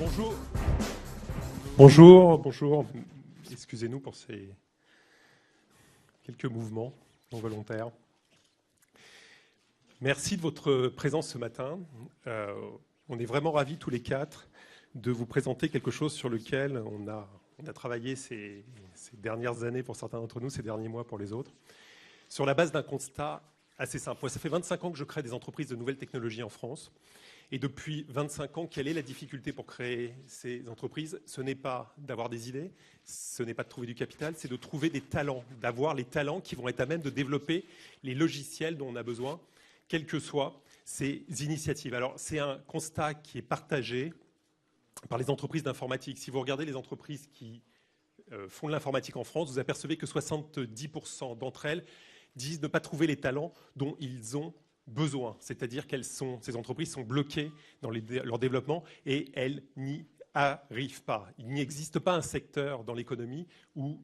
Bonjour. Bonjour. Excusez-nous pour ces quelques mouvements non volontaires. Merci de votre présence ce matin. On est vraiment ravis tous les quatre de vous présenter quelque chose sur lequel on a travaillé ces dernières années pour certains d'entre nous, ces derniers mois pour les autres, sur la base d'un constat assez simple. Moi, ça fait 25 ans que je crée des entreprises de nouvelles technologies en France. Et depuis 25 ans, quelle est la difficulté pour créer ces entreprises? Ce n'est pas d'avoir des idées, ce n'est pas de trouver du capital, c'est de trouver des talents, d'avoir les talents qui vont être à même de développer les logiciels dont on a besoin, quelles que soient ces initiatives. Alors, c'est un constat qui est partagé par les entreprises d'informatique. Si vous regardez les entreprises qui font de l'informatique en France, vous apercevez que 70% d'entre elles disent ne pas trouver les talents dont ils ont besoin. C'est-à-dire ces entreprises sont bloquées dans leur développement et elles n'y arrivent pas. Il n'existe pas un secteur dans l'économie où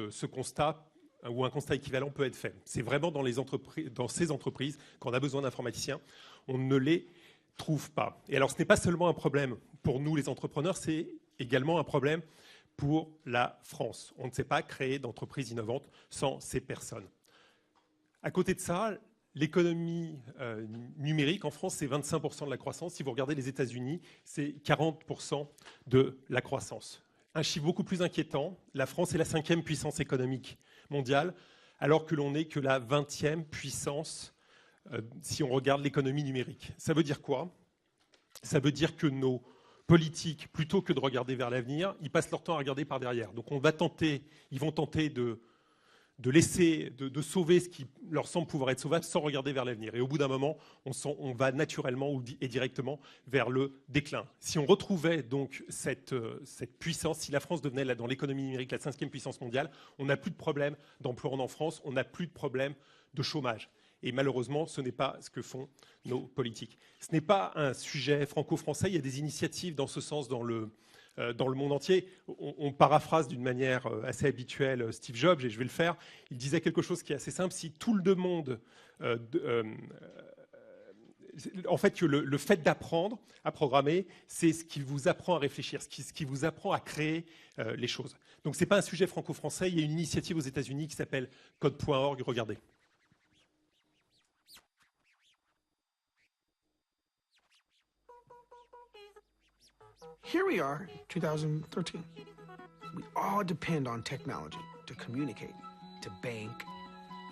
ce constat ou un constat équivalent peut être fait. C'est vraiment dans ces entreprises, quand on a besoin d'informaticiens, on ne les trouve pas. Et alors, ce n'est pas seulement un problème pour nous, les entrepreneurs, c'est également un problème pour la France. On ne sait pas créer d'entreprises innovantes sans ces personnes. À côté de ça, l'économie numérique en France, c'est 25% de la croissance. Si vous regardez les États-Unis, c'est 40% de la croissance. Un chiffre beaucoup plus inquiétant, la France est la 5e puissance économique mondiale, alors que l'on n'est que la 20e puissance si on regarde l'économie numérique. Ça veut dire quoi? Ça veut dire que nos politiques, plutôt que de regarder vers l'avenir, ils passent leur temps à regarder par derrière. Donc ils vont tenter de sauver ce qui leur semble pouvoir être sauvable sans regarder vers l'avenir. Et au bout d'un moment, on va naturellement et directement vers le déclin. Si on retrouvait donc cette puissance, si la France devenait dans l'économie numérique la 5e puissance mondiale, on n'a plus de problème d'emploi en France, on n'a plus de problème de chômage. Et malheureusement, ce n'est pas ce que font nos politiques. Ce n'est pas un sujet franco-français, il y a des initiatives dans ce sens dans le monde entier. On paraphrase d'une manière assez habituelle Steve Jobs, et je vais le faire. Il disait quelque chose qui est assez simple. Si tout le monde... en fait, que le fait d'apprendre à programmer, c'est ce qui vous apprend à réfléchir, ce qui vous apprend à créer les choses. Donc, ce n'est pas un sujet franco-français. Il y a une initiative aux États-Unis qui s'appelle Code.org. Regardez. Here we are, 2013. We all depend on technology to communicate, to bank,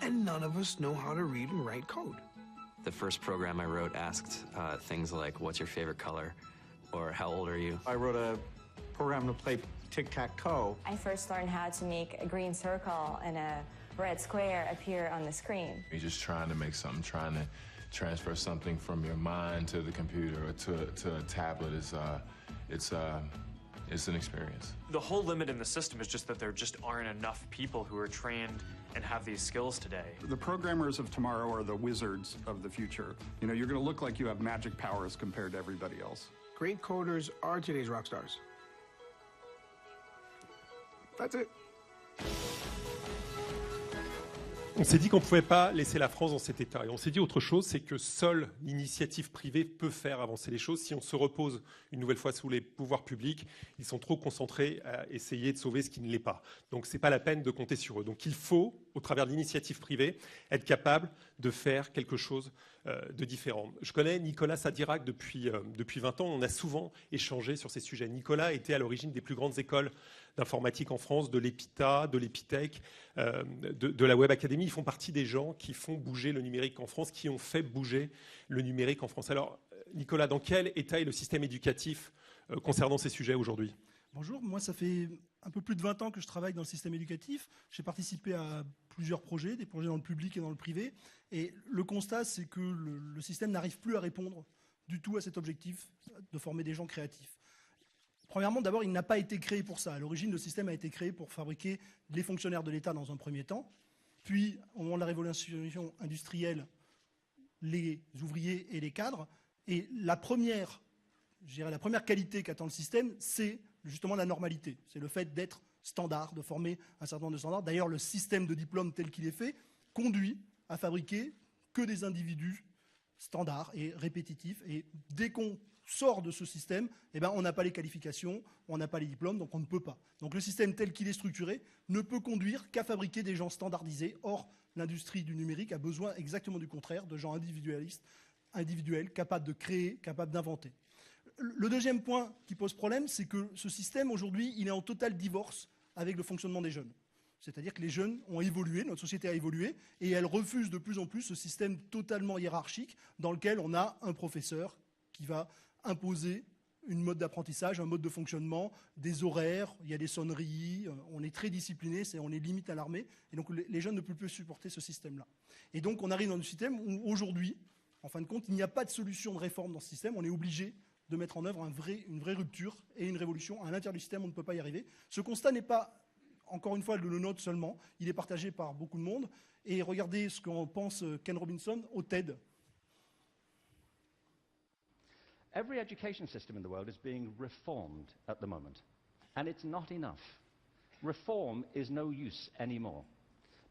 and none of us know how to read and write code. The first program I wrote asked things like, what's your favorite color? Or how old are you? I wrote a program to play tic-tac-toe. I first learned how to make a green circle and a red square appear on the screen. You're just trying to make something, trying to transfer something from your mind to the computer or to a tablet it's an experience. The whole limit in the system is just that there just aren't enough people who are trained and have these skills today. The programmers of tomorrow are the wizards of the future. You know, you're going to look like you have magic powers compared to everybody else. Great coders are today's rock stars. That's it. On s'est dit qu'on ne pouvait pas laisser la France dans cet état. Et on s'est dit autre chose, c'est que seule l'initiative privée peut faire avancer les choses. Si on se repose une nouvelle fois sous les pouvoirs publics, ils sont trop concentrés à essayer de sauver ce qui ne l'est pas. Donc ce n'est pas la peine de compter sur eux. Donc il faut, au travers de l'initiative privée, être capable de faire quelque chose de différent. Je connais Nicolas Sadirac depuis 20 ans. On a souvent échangé sur ces sujets. Nicolas était à l'origine des plus grandes écoles d'informatique en France, de l'EPITA, de l'EPITech, de la Web Academy. Ils font partie des gens qui font bouger le numérique en France, qui ont fait bouger le numérique en France. Alors, Nicolas, dans quel état est le système éducatif concernant ces sujets aujourd'hui? Bonjour, moi ça fait un peu plus de 20 ans que je travaille dans le système éducatif. J'ai participé à plusieurs projets, des projets dans le public et dans le privé. Et le constat, c'est que le système n'arrive plus à répondre du tout à cet objectif de former des gens créatifs. Premièrement, d'abord, il n'a pas été créé pour ça. À l'origine, le système a été créé pour fabriquer les fonctionnaires de l'État dans un premier temps. Puis, au moment de la révolution industrielle, les ouvriers et les cadres. Et la première qualité qu'attend le système, c'est justement la normalité. C'est le fait d'être standard, de former un certain nombre de standards. D'ailleurs, le système de diplôme tel qu'il est fait conduit à fabriquer que des individus standard et répétitif. Et dès qu'on sort de ce système, eh ben, on n'a pas les qualifications, on n'a pas les diplômes, donc on ne peut pas. Donc le système tel qu'il est structuré ne peut conduire qu'à fabriquer des gens standardisés. Or, l'industrie du numérique a besoin exactement du contraire, de gens individuels, capables de créer, capables d'inventer. Le deuxième point qui pose problème, c'est que ce système, aujourd'hui, il est en total divorce avec le fonctionnement des jeunes. C'est-à-dire que les jeunes ont évolué, notre société a évolué, et elle refuse de plus en plus ce système totalement hiérarchique dans lequel on a un professeur qui va imposer une mode d'apprentissage, un mode de fonctionnement, des horaires, il y a des sonneries, on est très discipliné, on est limite à l'armée, et donc les jeunes ne peuvent plus supporter ce système-là. Et donc on arrive dans un système où aujourd'hui, en fin de compte, il n'y a pas de solution de réforme dans ce système, on est obligé de mettre en œuvre une vraie rupture et une révolution. À l'intérieur du système, on ne peut pas y arriver. Ce constat n'est pas, encore une fois, le nôtre seulement, il est partagé par beaucoup de monde, et regardez ce qu'en pense Ken Robinson au TED. Every education system in the world is being reformed at the moment, and it's not enough. Reform is no use anymore,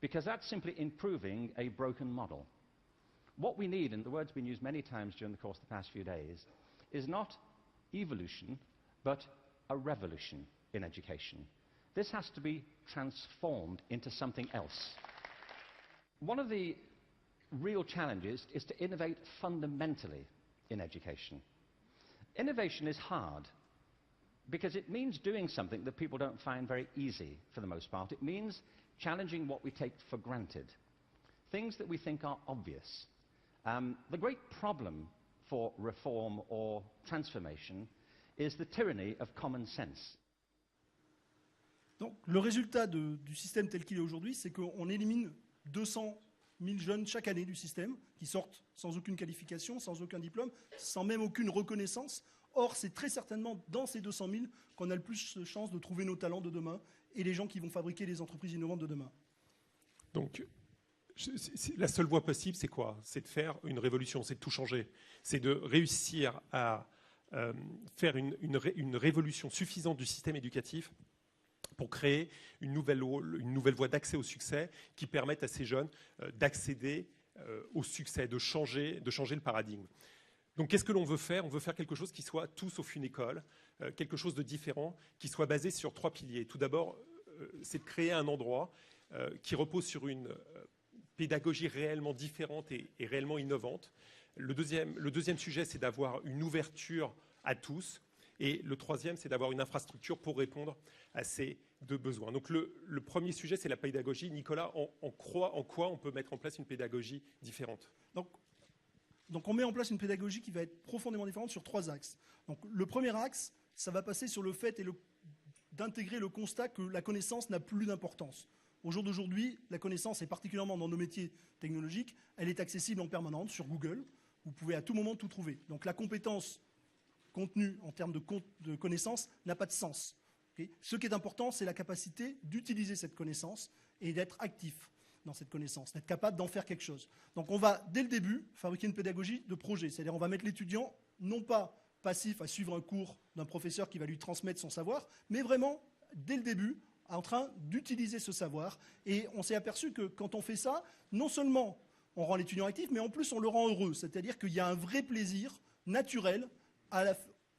because that's simply improving a broken model. What we need, and the word's been used many times during the course of the past few days, is not evolution, but a revolution in education. This has to be transformed into something else. One of the real challenges is to innovate fundamentally in education. Innovation is hard because it means doing something that people don't find very easy for the most part. It means challenging what we take for granted, things that we think are obvious. The great problem for reform or transformation is the tyranny of common sense. Donc, le résultat du système tel qu'il est aujourd'hui, c'est qu'on élimine 200 000 jeunes chaque année du système, qui sortent sans aucune qualification, sans aucun diplôme, sans même aucune reconnaissance. Or, c'est très certainement dans ces 200 000 qu'on a le plus de chances de trouver nos talents de demain et les gens qui vont fabriquer les entreprises innovantes de demain. Donc, la seule voie possible, c'est quoi? C'est de faire une révolution, c'est de tout changer. C'est de réussir à faire une révolution suffisante du système éducatif pour créer une nouvelle voie d'accès au succès qui permette à ces jeunes d'accéder au succès, de changer le paradigme. Donc qu'est-ce que l'on veut faire? On veut faire quelque chose qui soit tout sauf une école, quelque chose de différent, qui soit basé sur 3 piliers. Tout d'abord, c'est de créer un endroit qui repose sur une pédagogie réellement différente et réellement innovante. Le deuxième sujet, c'est d'avoir une ouverture à tous. Et le troisième, c'est d'avoir une infrastructure pour répondre à ces 2 besoins. Donc le premier sujet, c'est la pédagogie. Nicolas, en quoi on peut mettre en place une pédagogie différente? Donc on met en place une pédagogie qui va être profondément différente sur 3 axes. Donc le premier axe, ça va passer sur le fait d'intégrer le constat que la connaissance n'a plus d'importance. Au jour d'aujourd'hui, la connaissance, et particulièrement dans nos métiers technologiques, elle est accessible en permanence sur Google. Vous pouvez à tout moment tout trouver. Donc la compétence contenue en termes de connaissance n'a pas de sens. Okay? Ce qui est important, c'est la capacité d'utiliser cette connaissance et d'être actif dans cette connaissance, d'être capable d'en faire quelque chose. Donc on va, dès le début, fabriquer une pédagogie de projet. C'est-à-dire on va mettre l'étudiant, non pas passif à suivre un cours d'un professeur qui va lui transmettre son savoir, mais vraiment, dès le début, en train d'utiliser ce savoir. Et on s'est aperçu que quand on fait ça, non seulement on rend l'étudiant actif, mais en plus on le rend heureux. C'est-à-dire qu'il y a un vrai plaisir naturel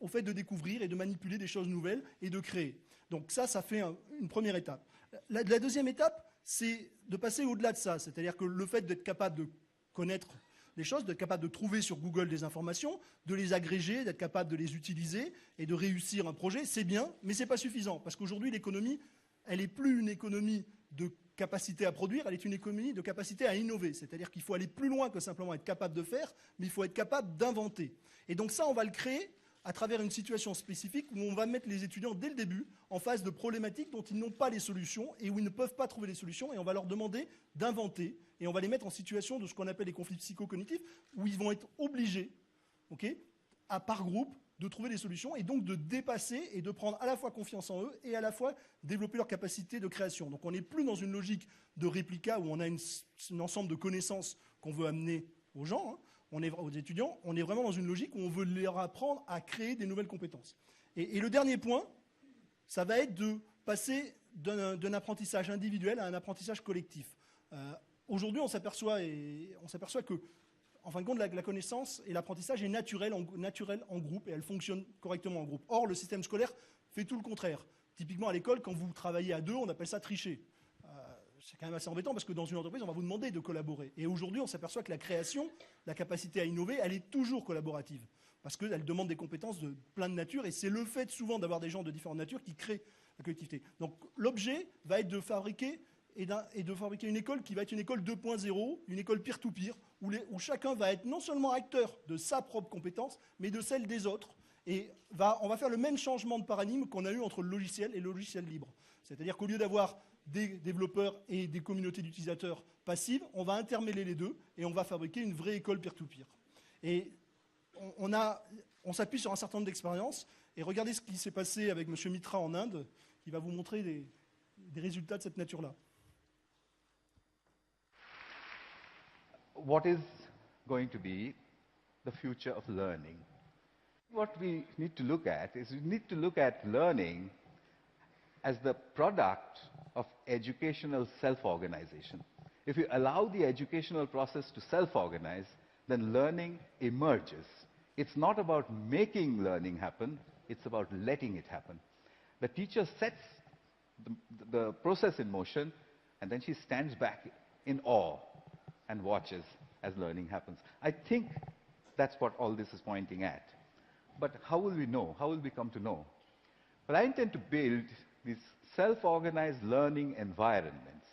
au fait de découvrir et de manipuler des choses nouvelles et de créer. Donc ça fait une première étape. La deuxième étape, c'est de passer au-delà de ça. C'est-à-dire que le fait d'être capable de connaître des choses, d'être capable de trouver sur Google des informations, de les agréger, d'être capable de les utiliser et de réussir un projet, c'est bien, mais ce n'est pas suffisant. Parce qu'aujourd'hui, l'économie, elle n'est plus une économie de capacité à produire, elle est une économie de capacité à innover. C'est-à-dire qu'il faut aller plus loin que simplement être capable de faire, mais il faut être capable d'inventer. Et donc ça, on va le créer à travers une situation spécifique où on va mettre les étudiants dès le début en face de problématiques dont ils n'ont pas les solutions et où ils ne peuvent pas trouver les solutions, et on va leur demander d'inventer, et on va les mettre en situation de ce qu'on appelle les conflits psychocognitifs, où ils vont être obligés, par groupe, de trouver des solutions et donc de dépasser et de prendre à la fois confiance en eux et à la fois développer leur capacité de création. Donc on n'est plus dans une logique de réplica où on a un ensemble de connaissances qu'on veut amener aux gens, aux étudiants, on est vraiment dans une logique où on veut leur apprendre à créer des nouvelles compétences. Et le dernier point, ça va être de passer d'un apprentissage individuel à un apprentissage collectif. Aujourd'hui, on s'aperçoit que en fin de compte, la connaissance et l'apprentissage est naturel en groupe et elle fonctionne correctement en groupe. Or, le système scolaire fait tout le contraire. Typiquement, à l'école, quand vous travaillez à deux, on appelle ça tricher. C'est quand même assez embêtant parce que dans une entreprise, on va vous demander de collaborer. Et aujourd'hui, on s'aperçoit que la création, la capacité à innover, elle est toujours collaborative. Parce qu'elle demande des compétences de plein de nature et c'est le fait souvent d'avoir des gens de différentes natures qui créent la collectivité. Donc l'objet va être de fabriquer une école qui va être une école 2.0, une école peer-to-peer, où chacun va être non seulement acteur de sa propre compétence, mais de celle des autres. Et on va faire le même changement de paradigme qu'on a eu entre le logiciel et le logiciel libre. C'est-à-dire qu'au lieu d'avoir des développeurs et des communautés d'utilisateurs passives, on va intermêler les deux et on va fabriquer une vraie école peer-to-peer. Et on s'appuie sur un certain nombre d'expériences. Et regardez ce qui s'est passé avec M. Mitra en Inde, qui va vous montrer des résultats de cette nature-là. What is going to be the future of learning? What we need to look at is we need to look at learning as the product of educational self-organization. If you allow the educational process to self-organize, then learning emerges. It's not about making learning happen, it's about letting it happen. The teacher sets the process in motion, and then she stands back in awe and watches as learning happens. I think that's what all this is pointing at. But how will we know? How will we come to know? Well, I intend to build these self-organized learning environments.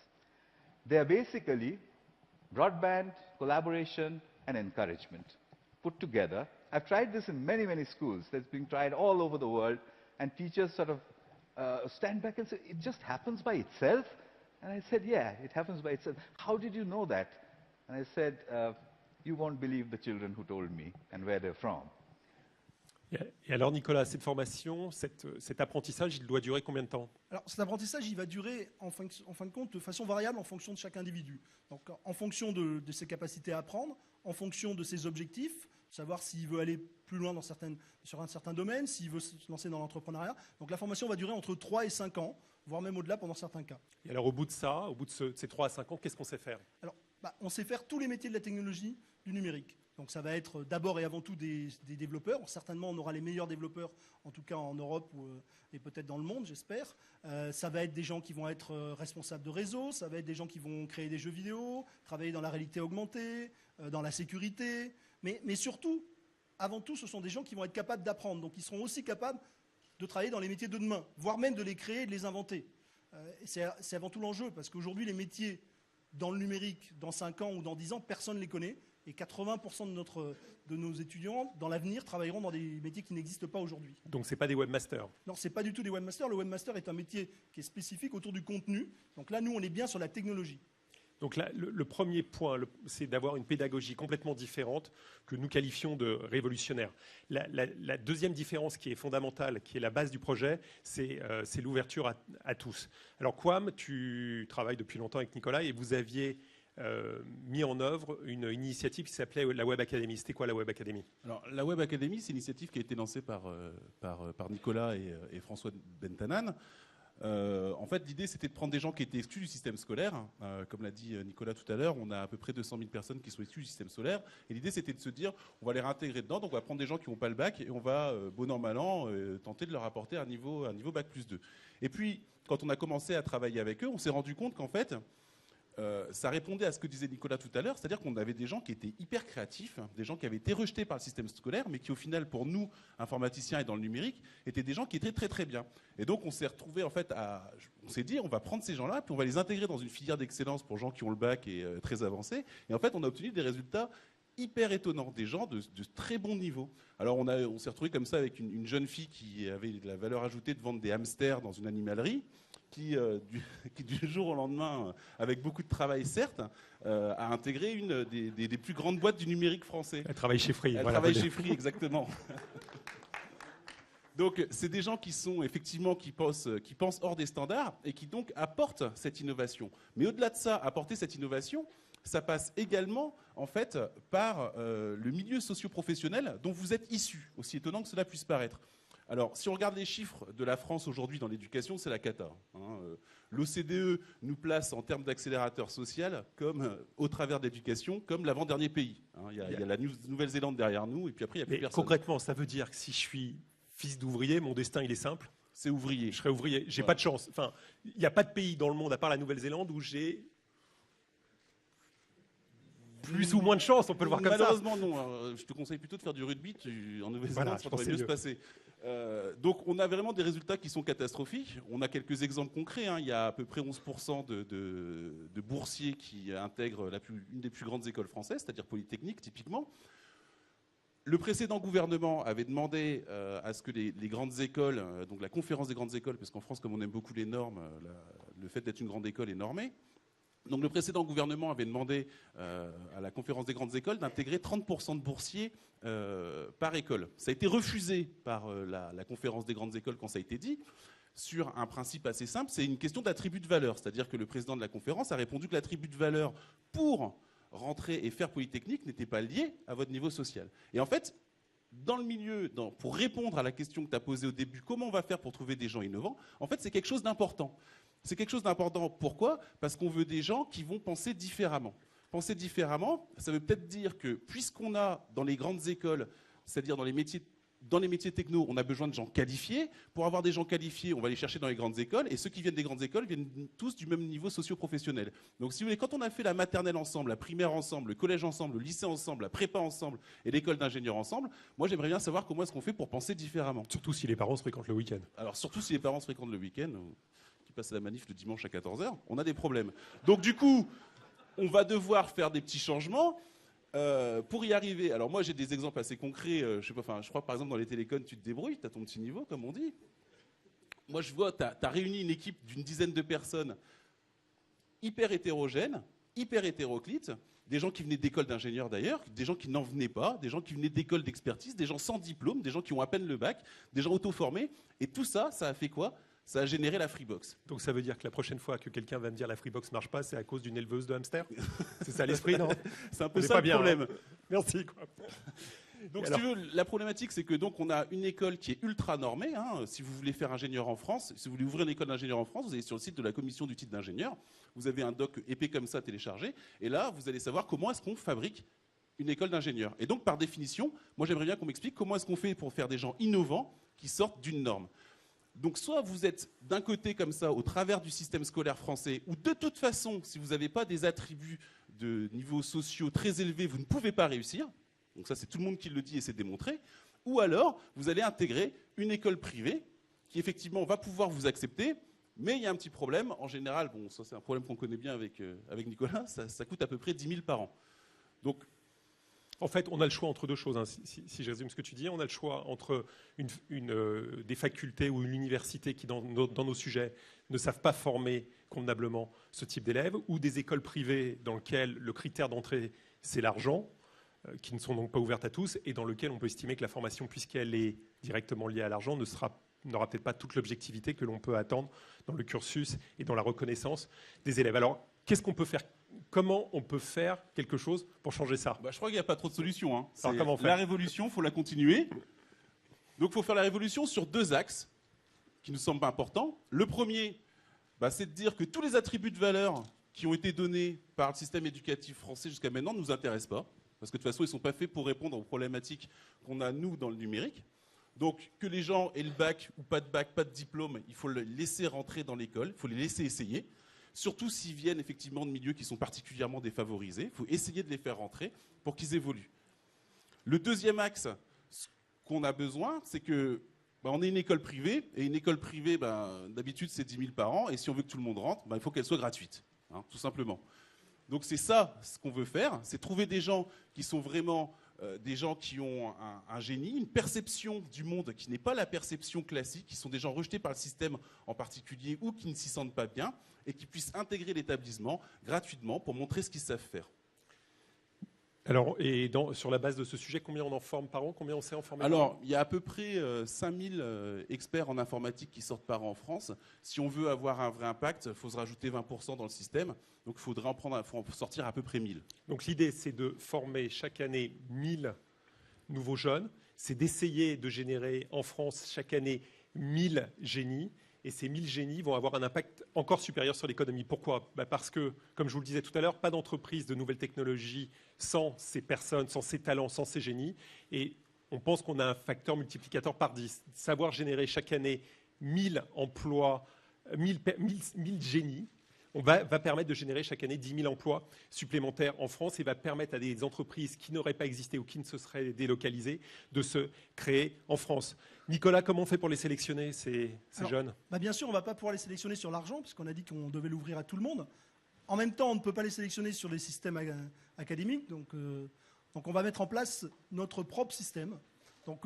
They are basically broadband, collaboration, and encouragement put together. I've tried this in many, many schools. That's being tried all over the world, and teachers sort of stand back and say, it just happens by itself? And I said, yeah, it happens by itself. How did you know that? And I said, you won't believe the children who told me and where they're from. Et alors, Nicolas, cette formation, cet apprentissage, il doit durer combien de temps? Alors, cet apprentissage, il va durer, en fin de compte, de façon variable en fonction de chaque individu. Donc, en fonction de ses capacités à apprendre, en fonction de ses objectifs, savoir s'il veut aller plus loin sur un certain domaine, s'il veut se lancer dans l'entrepreneuriat. Donc, la formation va durer entre 3 et 5 ans, voire même au-delà pendant certains cas. Et alors, au bout de ces 3 à 5 ans, qu'est-ce qu'on sait faire? Alors, on sait faire tous les métiers de la technologie, du numérique. Donc ça va être d'abord et avant tout des développeurs. Certainement, on aura les meilleurs développeurs, en tout cas en Europe et peut-être dans le monde, j'espère. Ça va être des gens qui vont être responsables de réseau, ça va être des gens qui vont créer des jeux vidéo, travailler dans la réalité augmentée, dans la sécurité. Mais surtout, avant tout, ce sont des gens qui vont être capables d'apprendre. Donc ils seront aussi capables de travailler dans les métiers de demain, voire même de les créer et de les inventer. C'est avant tout l'enjeu, parce qu'aujourd'hui, les métiers dans le numérique, dans 5 ans ou dans 10 ans, personne ne les connaît. Et 80% de nos étudiants, dans l'avenir, travailleront dans des métiers qui n'existent pas aujourd'hui. Donc ce n'est pas des webmasters? Non, ce n'est pas du tout des webmasters. Le webmaster est un métier qui est spécifique autour du contenu. Donc là, nous, on est bien sur la technologie. Donc là, le premier point, c'est d'avoir une pédagogie complètement différente que nous qualifions de révolutionnaire. La deuxième différence qui est fondamentale, qui est la base du projet, c'est l'ouverture à tous. Alors Kwame, tu travailles depuis longtemps avec Nicolas et vous aviez mis en œuvre une initiative qui s'appelait la Web Academy. C'était quoi la Web Academy? Alors, la Web Academy, c'est une initiative qui a été lancée par Nicolas et François Bentanan. En fait, l'idée, c'était de prendre des gens qui étaient exclus du système scolaire. Comme l'a dit Nicolas tout à l'heure, on a à peu près 200 000 personnes qui sont exclues du système scolaire. Et l'idée, c'était de se dire, on va les réintégrer dedans. Donc, on va prendre des gens qui n'ont pas le bac et on va, bon an, mal an, tenter de leur apporter un niveau bac plus 2. Et puis, quand on a commencé à travailler avec eux, on s'est rendu compte qu'en fait, ça répondait à ce que disait Nicolas tout à l'heure, c'est-à-dire qu'on avait des gens qui étaient hyper créatifs, des gens qui avaient été rejetés par le système scolaire, mais qui au final, pour nous, informaticiens et dans le numérique, étaient des gens qui étaient très très bien. Et donc on s'est retrouvé en fait on s'est dit, on va prendre ces gens-là, puis on va les intégrer dans une filière d'excellence pour gens qui ont le bac et très avancés. Et en fait, on a obtenu des résultats hyper étonnants, des gens de très bon niveau. Alors on s'est retrouvé comme ça avec une jeune fille qui avait de la valeur ajoutée de vendre des hamsters dans une animalerie, qui du jour au lendemain, avec beaucoup de travail certes, a intégré une des plus grandes boîtes du numérique français. Elle travaille chez Free. Elle travaille chez Free, exactement. Donc c'est des gens qui sont effectivement qui pensent hors des standards et qui donc apportent cette innovation. Mais au-delà de ça, apporter cette innovation, ça passe également en fait par le milieu socio-professionnel dont vous êtes issus, aussi étonnant que cela puisse paraître. Alors, si on regarde les chiffres de la France aujourd'hui dans l'éducation, c'est la cata. L'OCDE nous place en termes d'accélérateur social, comme au travers de l'éducation, comme l'avant-dernier pays. Il y a la Nouvelle-Zélande derrière nous, et puis après, il n'y a plus personne. Concrètement, ça veut dire que si je suis fils d'ouvrier, mon destin, il est simple. C'est ouvrier. Je serai ouvrier. J'ai pas de chance. Enfin, il n'y a pas de pays dans le monde, à part la Nouvelle-Zélande, où j'ai plus ou moins de chance, on peut le voir comme ça. Malheureusement, non. Je te conseille plutôt de faire du rugby. En Nouvelle-Zélande, ça devrait mieux se passer. Donc, on a vraiment des résultats qui sont catastrophiques. On a quelques exemples concrets. Il y a à peu près 11% de boursiers qui intègrent une des plus grandes écoles françaises, c'est-à-dire Polytechnique, typiquement. Le précédent gouvernement avait demandé à ce que les grandes écoles, donc la conférence des grandes écoles, parce qu'en France, comme on aime beaucoup les normes, le fait d'être une grande école est normé. Donc le précédent gouvernement avait demandé à la conférence des grandes écoles d'intégrer 30% de boursiers par école. Ça a été refusé par la conférence des grandes écoles quand ça a été dit, sur un principe assez simple, c'est une question d'attribut de valeur. C'est-à-dire que le président de la conférence a répondu que l'attribut de valeur pour rentrer et faire Polytechnique n'était pas lié à votre niveau social. Et en fait, dans le milieu, pour répondre à la question que tu as posée au début, comment on va faire pour trouver des gens innovants, en fait, c'est quelque chose d'important. C'est quelque chose d'important. Pourquoi ? Parce qu'on veut des gens qui vont penser différemment. Penser différemment, ça veut peut-être dire que puisqu'on a dans les grandes écoles, c'est-à-dire dans les métiers techno, on a besoin de gens qualifiés. Pour avoir des gens qualifiés, on va les chercher dans les grandes écoles. Et ceux qui viennent des grandes écoles viennent tous du même niveau socio-professionnel. Donc si vous voulez, quand on a fait la maternelle ensemble, la primaire ensemble, le collège ensemble, le lycée ensemble, la prépa ensemble et l'école d'ingénieurs ensemble, moi j'aimerais bien savoir comment est-ce qu'on fait pour penser différemment. Surtout si les parents se fréquentent le week-end. Alors surtout si les parents se fréquentent le week-end, qui passent à la manif le dimanche à 14h, on a des problèmes. Donc du coup, on va devoir faire des petits changements. Pour y arriver, alors moi j'ai des exemples assez concrets, je crois par exemple dans les télécoms tu te débrouilles, tu as ton petit niveau comme on dit. Moi je vois, tu as réuni une équipe d'une dizaine de personnes hyper hétérogènes, hyper hétéroclites, des gens qui venaient d'écoles d'ingénieurs d'ailleurs, des gens qui n'en venaient pas, des gens qui venaient d'écoles d'expertise, des gens sans diplôme, des gens qui ont à peine le bac, des gens auto-formés, et tout ça, ça a fait quoi ? Ça a généré la Freebox. Donc ça veut dire que la prochaine fois que quelqu'un va me dire la Freebox marche pas, c'est à cause d'une éleveuse de hamster. C'est ça l'esprit, non? C'est un peu ça le problème. Hein. Merci. Quoi. Donc si tu veux, la problématique, c'est que donc on a une école qui est ultra normée. Si vous voulez faire ingénieur en France, si vous voulez ouvrir une école d'ingénieur en France, vous allez sur le site de la commission du titre d'ingénieur. Vous avez un doc épais comme ça téléchargé, et là vous allez savoir comment est-ce qu'on fabrique une école d'ingénieur. Et donc par définition, moi j'aimerais bien qu'on m'explique comment est-ce qu'on fait pour faire des gens innovants qui sortent d'une norme. Donc soit vous êtes d'un côté comme ça au travers du système scolaire français, où de toute façon, si vous n'avez pas des attributs de niveaux sociaux très élevés, vous ne pouvez pas réussir. Donc ça c'est tout le monde qui le dit et c'est démontré. Ou alors vous allez intégrer une école privée qui effectivement va pouvoir vous accepter, mais il y a un petit problème. En général, bon ça c'est un problème qu'on connaît bien avec Nicolas, ça coûte à peu près 10 000 par an. Donc en fait, on a le choix entre deux choses. Hein. Si je résume ce que tu dis, on a le choix entre des facultés ou une université qui, dans nos sujets, ne savent pas former convenablement ce type d'élèves, ou des écoles privées dans lesquelles le critère d'entrée, c'est l'argent, qui ne sont donc pas ouvertes à tous, et dans lesquelles on peut estimer que la formation, puisqu'elle est directement liée à l'argent, n'aura peut-être pas toute l'objectivité que l'on peut attendre dans le cursus et dans la reconnaissance des élèves. Alors, qu'est-ce qu'on peut faire ? Comment on peut faire quelque chose pour changer ça ? Je crois qu'il n'y a pas trop de solutions. Hein. Alors, comment on fait ? La révolution, il faut la continuer. Donc il faut faire la révolution sur deux axes qui nous semblent importants. Le premier, c'est de dire que tous les attributs de valeur qui ont été donnés par le système éducatif français jusqu'à maintenant ne nous intéressent pas. Parce que de toute façon, ils ne sont pas faits pour répondre aux problématiques qu'on a, nous, dans le numérique. Donc que les gens aient le bac ou pas de bac, pas de diplôme, il faut les laisser rentrer dans l'école, il faut les laisser essayer. Surtout s'ils viennent effectivement de milieux qui sont particulièrement défavorisés. Il faut essayer de les faire rentrer pour qu'ils évoluent. Le deuxième axe qu'on a besoin, c'est que on est une école privée, et une école privée, d'habitude, c'est 10 000 par an, et si on veut que tout le monde rentre, il faut qu'elle soit gratuite, tout simplement. Donc c'est ça ce qu'on veut faire, c'est trouver des gens qui sont vraiment des gens qui ont un génie, une perception du monde qui n'est pas la perception classique, qui sont des gens rejetés par le système en particulier ou qui ne s'y sentent pas bien, et qui puissent intégrer l'établissement gratuitement pour montrer ce qu'ils savent faire. Alors, sur la base de ce sujet, combien on en forme par an ? Combien on sait en former ? Alors, il y a à peu près 5000 experts en informatique qui sortent par an en France. Si on veut avoir un vrai impact, il faut se rajouter 20% dans le système. Donc, il faudrait en sortir à peu près 1000. Donc, l'idée, c'est de former chaque année 1000 nouveaux jeunes c'est d'essayer de générer en France chaque année 1000 génies. Et ces 1000 génies vont avoir un impact encore supérieur sur l'économie. Pourquoi ? Parce que, comme je vous le disais tout à l'heure, pas d'entreprise de nouvelles technologies sans ces personnes, sans ces talents, sans ces génies. Et on pense qu'on a un facteur multiplicateur par 10. Savoir générer chaque année 1000 emplois, 1000 génies, va permettre de générer chaque année 10 000 emplois supplémentaires en France et va permettre à des entreprises qui n'auraient pas existé ou qui ne se seraient délocalisées de se créer en France. Nicolas, comment on fait pour les sélectionner, ces jeunes ? Bien sûr, on ne va pas pouvoir les sélectionner sur l'argent, puisqu'on a dit qu'on devait l'ouvrir à tout le monde. En même temps, on ne peut pas les sélectionner sur les systèmes académiques. Donc on va mettre en place notre propre système. Donc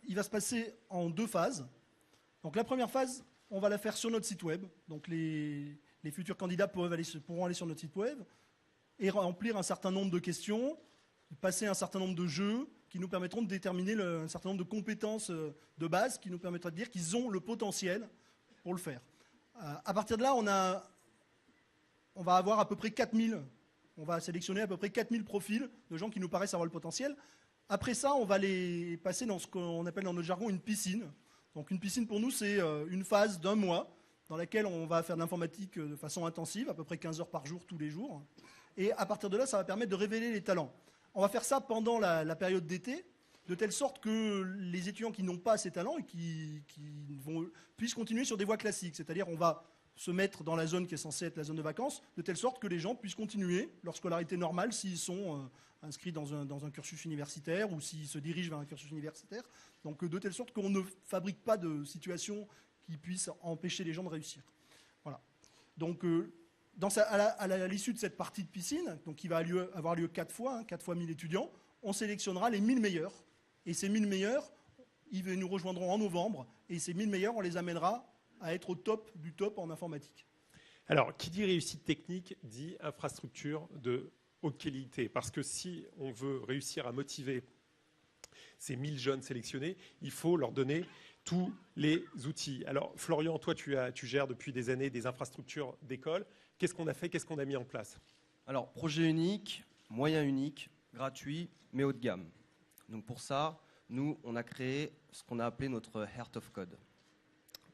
il va se passer en 2 phases. Donc la première phase, on va la faire sur notre site web. Donc les futurs candidats pourront aller sur notre site web et remplir un certain nombre de questions, passer un certain nombre de jeux qui nous permettront de déterminer un certain nombre de compétences de base qui nous permettront de dire qu'ils ont le potentiel pour le faire. À partir de là, on va avoir à peu près 4000. On va sélectionner à peu près 4000 profils de gens qui nous paraissent avoir le potentiel. Après ça, on va les passer dans ce qu'on appelle dans notre jargon une piscine. Donc une piscine pour nous, c'est une phase d'1 mois dans laquelle on va faire de l'informatique de façon intensive, à peu près 15 heures par jour tous les jours. Et à partir de là, ça va permettre de révéler les talents. On va faire ça pendant la période d'été, de telle sorte que les étudiants qui n'ont pas ces talents et qui puissent continuer sur des voies classiques. C'est-à-dire on va se mettre dans la zone qui est censée être la zone de vacances, de telle sorte que les gens puissent continuer leur scolarité normale s'ils sont inscrits dans un cursus universitaire ou s'ils se dirigent vers un cursus universitaire. Donc de telle sorte qu'on ne fabrique pas de situation qui puisse empêcher les gens de réussir. Voilà. Donc à l'issue de cette partie de piscine, donc qui va avoir lieu 4 fois, 4 fois 1000 étudiants, on sélectionnera les 1000 meilleurs. Et ces 1000 meilleurs, ils nous rejoindront en novembre. Et ces 1000 meilleurs, on les amènera à être au top du top en informatique. Alors, qui dit réussite technique dit infrastructure de haute qualité. Parce que si on veut réussir à motiver ces 1000 jeunes sélectionnés, il faut leur donner tous les outils. Alors, Florian, toi, tu gères depuis des années des infrastructures d'école. Qu'est-ce qu'on a fait ? Qu'est-ce qu'on a mis en place ? Alors, projet unique, moyen unique, gratuit, mais haut de gamme. Donc pour ça, nous, on a créé ce qu'on a appelé notre Heart of Code.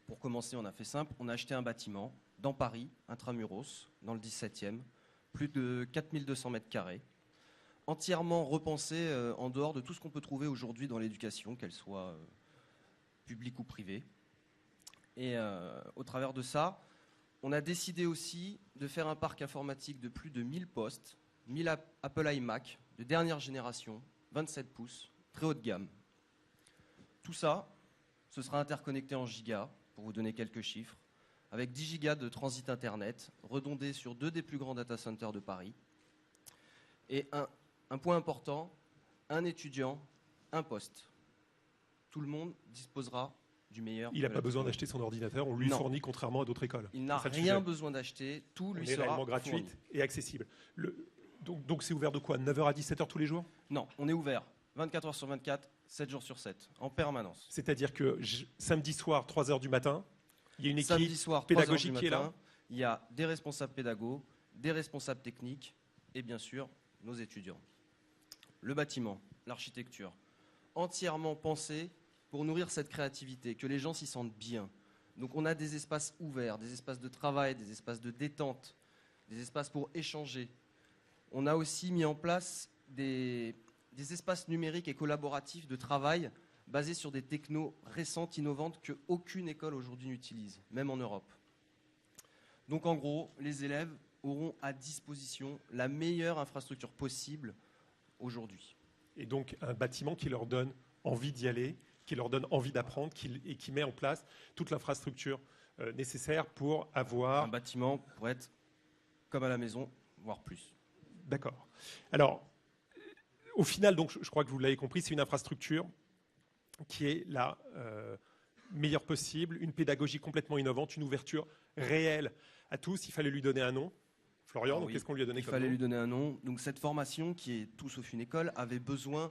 Pour commencer, on a fait simple. On a acheté un bâtiment dans Paris, intramuros, dans le 17e, plus de 4200 mètres carrés, entièrement repensé en dehors de tout ce qu'on peut trouver aujourd'hui dans l'éducation, qu'elle soit publique ou privée. Et au travers de ça, on a décidé aussi de faire un parc informatique de plus de 1000 postes, 1000 Apple iMac de dernière génération, 27 pouces, très haut de gamme. Tout ça, ce sera interconnecté en gigas, pour vous donner quelques chiffres, avec 10 gigas de transit Internet, redondé sur 2 des plus grands data centers de Paris. Et un point important, un étudiant, un poste. Tout le monde disposera du meilleur. Il n'a pas besoin d'acheter son ordinateur, on lui fournit contrairement à d'autres écoles. Il n'a rien besoin d'acheter, tout lui sera réellement gratuit et accessible. Donc c'est ouvert de quoi ? 9h à 17h tous les jours ? Non, on est ouvert 24 heures sur 24, 7 jours sur 7, en permanence. C'est-à-dire que samedi soir, 3h du matin, il y a une équipe samedi soir, pédagogique qui est là ? Il y a des responsables pédagogues, des responsables techniques et bien sûr nos étudiants. Le bâtiment, l'architecture, entièrement pensé pour nourrir cette créativité, que les gens s'y sentent bien. Donc on a des espaces ouverts, des espaces de travail, des espaces de détente, des espaces pour échanger. On a aussi mis en place des espaces numériques et collaboratifs de travail basés sur des technos récentes, innovantes, qu'aucune école aujourd'hui n'utilise, même en Europe. Donc en gros, les élèves auront à disposition la meilleure infrastructure possible aujourd'hui. Et donc un bâtiment qui leur donne envie d'y aller, qui leur donne envie d'apprendre et qui met en place toute l'infrastructure nécessaire pour avoir... Un bâtiment pour être comme à la maison, voire plus. D'accord. Alors, au final, donc, je crois que vous l'avez compris, c'est une infrastructure qui est la meilleure possible, une pédagogie complètement innovante, une ouverture réelle à tous. Il fallait lui donner un nom. Florian, donc, qu'est-ce qu'on lui a donné comme nom ? Il fallait lui donner un nom. Donc cette formation, qui est tout sauf une école, avait besoin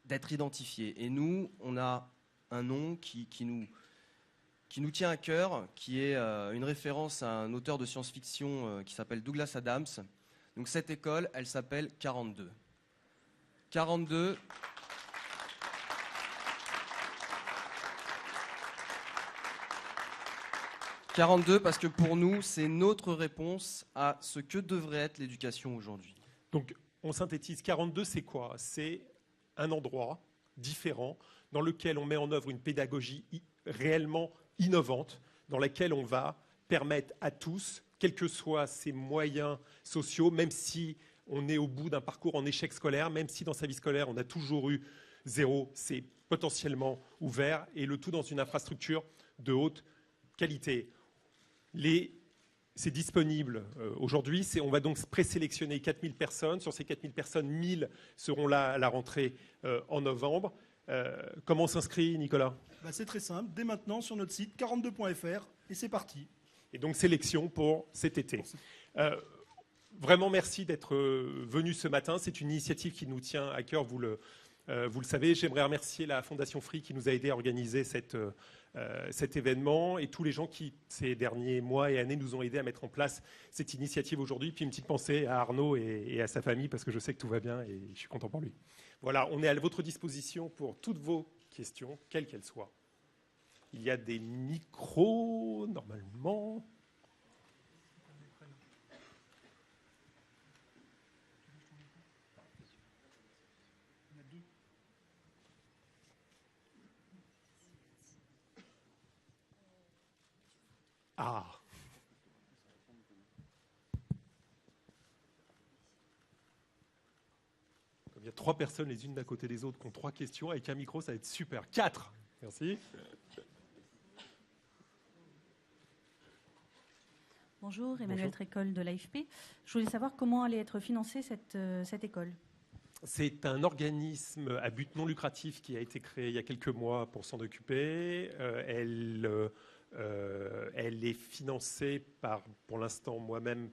d'être identifiée. Et nous, on a un nom qui nous tient à cœur, qui est une référence à un auteur de science-fiction qui s'appelle Douglas Adams. Donc cette école, elle s'appelle 42. 42, 42 parce que pour nous, c'est notre réponse à ce que devrait être l'éducation aujourd'hui. Donc, on synthétise. 42, c'est quoi? C'est un endroit différent dans lequel on met en œuvre une pédagogie réellement innovante, dans laquelle on va permettre à tous, quels que soient ses moyens sociaux, même si on est au bout d'un parcours en échec scolaire, même si dans sa vie scolaire on a toujours eu 0, c'est potentiellement ouvert, et le tout dans une infrastructure de haute qualité. C'est disponible aujourd'hui. On va donc présélectionner 4000 personnes. Sur ces 4000 personnes, 1000 seront là à la rentrée en novembre. Comment on s'inscrit, Nicolas? C'est très simple. Dès maintenant, sur notre site, 42.fr, et c'est parti. Et donc, sélection pour cet été. Vraiment, merci d'être venu ce matin. C'est une initiative qui nous tient à cœur, vous le savez. J'aimerais remercier la Fondation Free qui nous a aidés à organiser cet événement et tous les gens qui, ces derniers mois et années, nous ont aidés à mettre en place cette initiative aujourd'hui. Puis une petite pensée à Arnaud et à sa famille, parce que je sais que tout va bien et je suis content pour lui. Voilà, on est à votre disposition pour toutes vos questions, quelles qu'elles soient. Il y a des micros, normalement. Ah. Comme il y a 3 personnes les unes d'à côté des autres qui ont 3 questions, avec un micro, ça va être super. 4. Merci. Bonjour, Emmanuel Trécol de l'AFP. Je voulais savoir comment allait être financée cette école. C'est un organisme à but non lucratif qui a été créé il y a quelques mois pour s'en occuper. Elle est financée par, pour l'instant, moi-même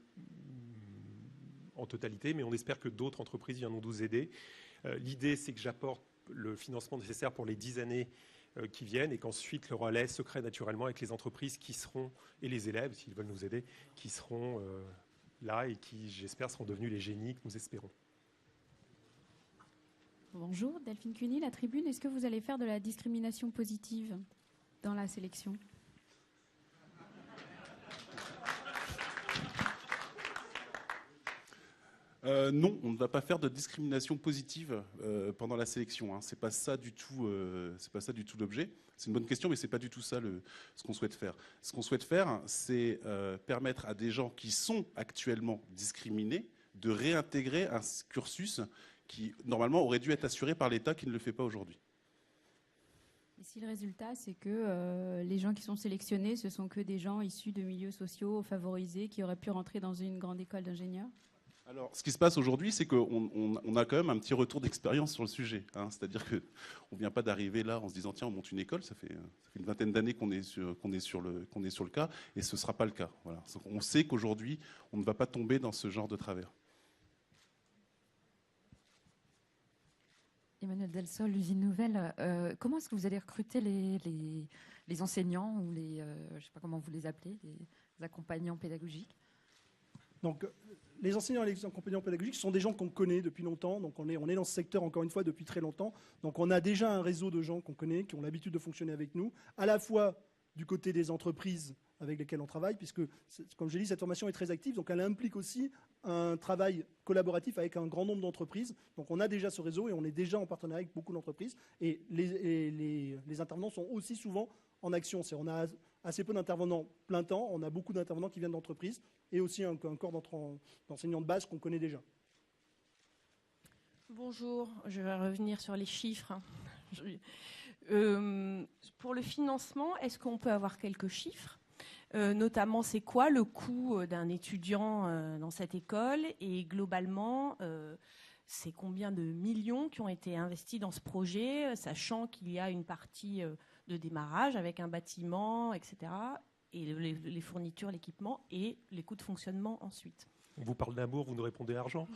en totalité, mais on espère que d'autres entreprises viendront nous aider. L'idée, c'est que j'apporte le financement nécessaire pour les 10 années qui viennent et qu'ensuite le relais se crée naturellement avec les entreprises qui seront, et les élèves, s'ils veulent nous aider, qui seront là et qui, j'espère, seront devenus les génies que nous espérons. Bonjour, Delphine Cuny, La Tribune. Est-ce que vous allez faire de la discrimination positive dans la sélection ? Non, on ne va pas faire de discrimination positive pendant la sélection. C'est pas ça du tout. C'est pas ça du tout l'objet. C'est une bonne question, mais c'est pas du tout ça ce qu'on souhaite faire. Ce qu'on souhaite faire, c'est permettre à des gens qui sont actuellement discriminés de réintégrer un cursus qui normalement aurait dû être assuré par l'État, qui ne le fait pas aujourd'hui. Et si le résultat, c'est que les gens qui sont sélectionnés, ce sont que des gens issus de milieux sociaux favorisés qui auraient pu rentrer dans une grande école d'ingénieurs ? Alors, ce qui se passe aujourd'hui, c'est qu'on a quand même un petit retour d'expérience sur le sujet. C'est-à-dire qu'on ne vient pas d'arriver là en se disant « tiens, on monte une école », ça fait une vingtaine d'années qu'on est sur le cas, et ce ne sera pas le cas. Voilà. On sait qu'aujourd'hui, on ne va pas tomber dans ce genre de travers. Emmanuel Delsol, l'usine Nouvelle. Comment est-ce que vous allez recruter les enseignants ou je ne sais pas comment vous les appelez, les accompagnants pédagogiques? Donc, les enseignants et les accompagnants pédagogiques sont des gens qu'on connaît depuis longtemps. Donc, on est dans ce secteur, encore une fois, depuis très longtemps. Donc, on a déjà un réseau de gens qu'on connaît, qui ont l'habitude de fonctionner avec nous, à la fois du côté des entreprises avec lesquelles on travaille, puisque, comme je l'ai dit, cette formation est très active. Donc, elle implique aussi un travail collaboratif avec un grand nombre d'entreprises. Donc, on a déjà ce réseau et on est déjà en partenariat avec beaucoup d'entreprises. Et les intervenants sont aussi souvent en action. On a assez peu d'intervenants plein temps. On a beaucoup d'intervenants qui viennent d'entreprises et aussi un corps d'enseignants de base qu'on connaît déjà. Bonjour, je vais revenir sur les chiffres. Pour le financement, est-ce qu'on peut avoir quelques chiffres ? Notamment, c'est quoi le coût d'un étudiant dans cette école? Et globalement, c'est combien de millions qui ont été investis dans ce projet, sachant qu'il y a une partie de démarrage avec un bâtiment, etc., et les fournitures, l'équipement, et les coûts de fonctionnement ensuite. On vous parle d'amour, vous nous répondez argent.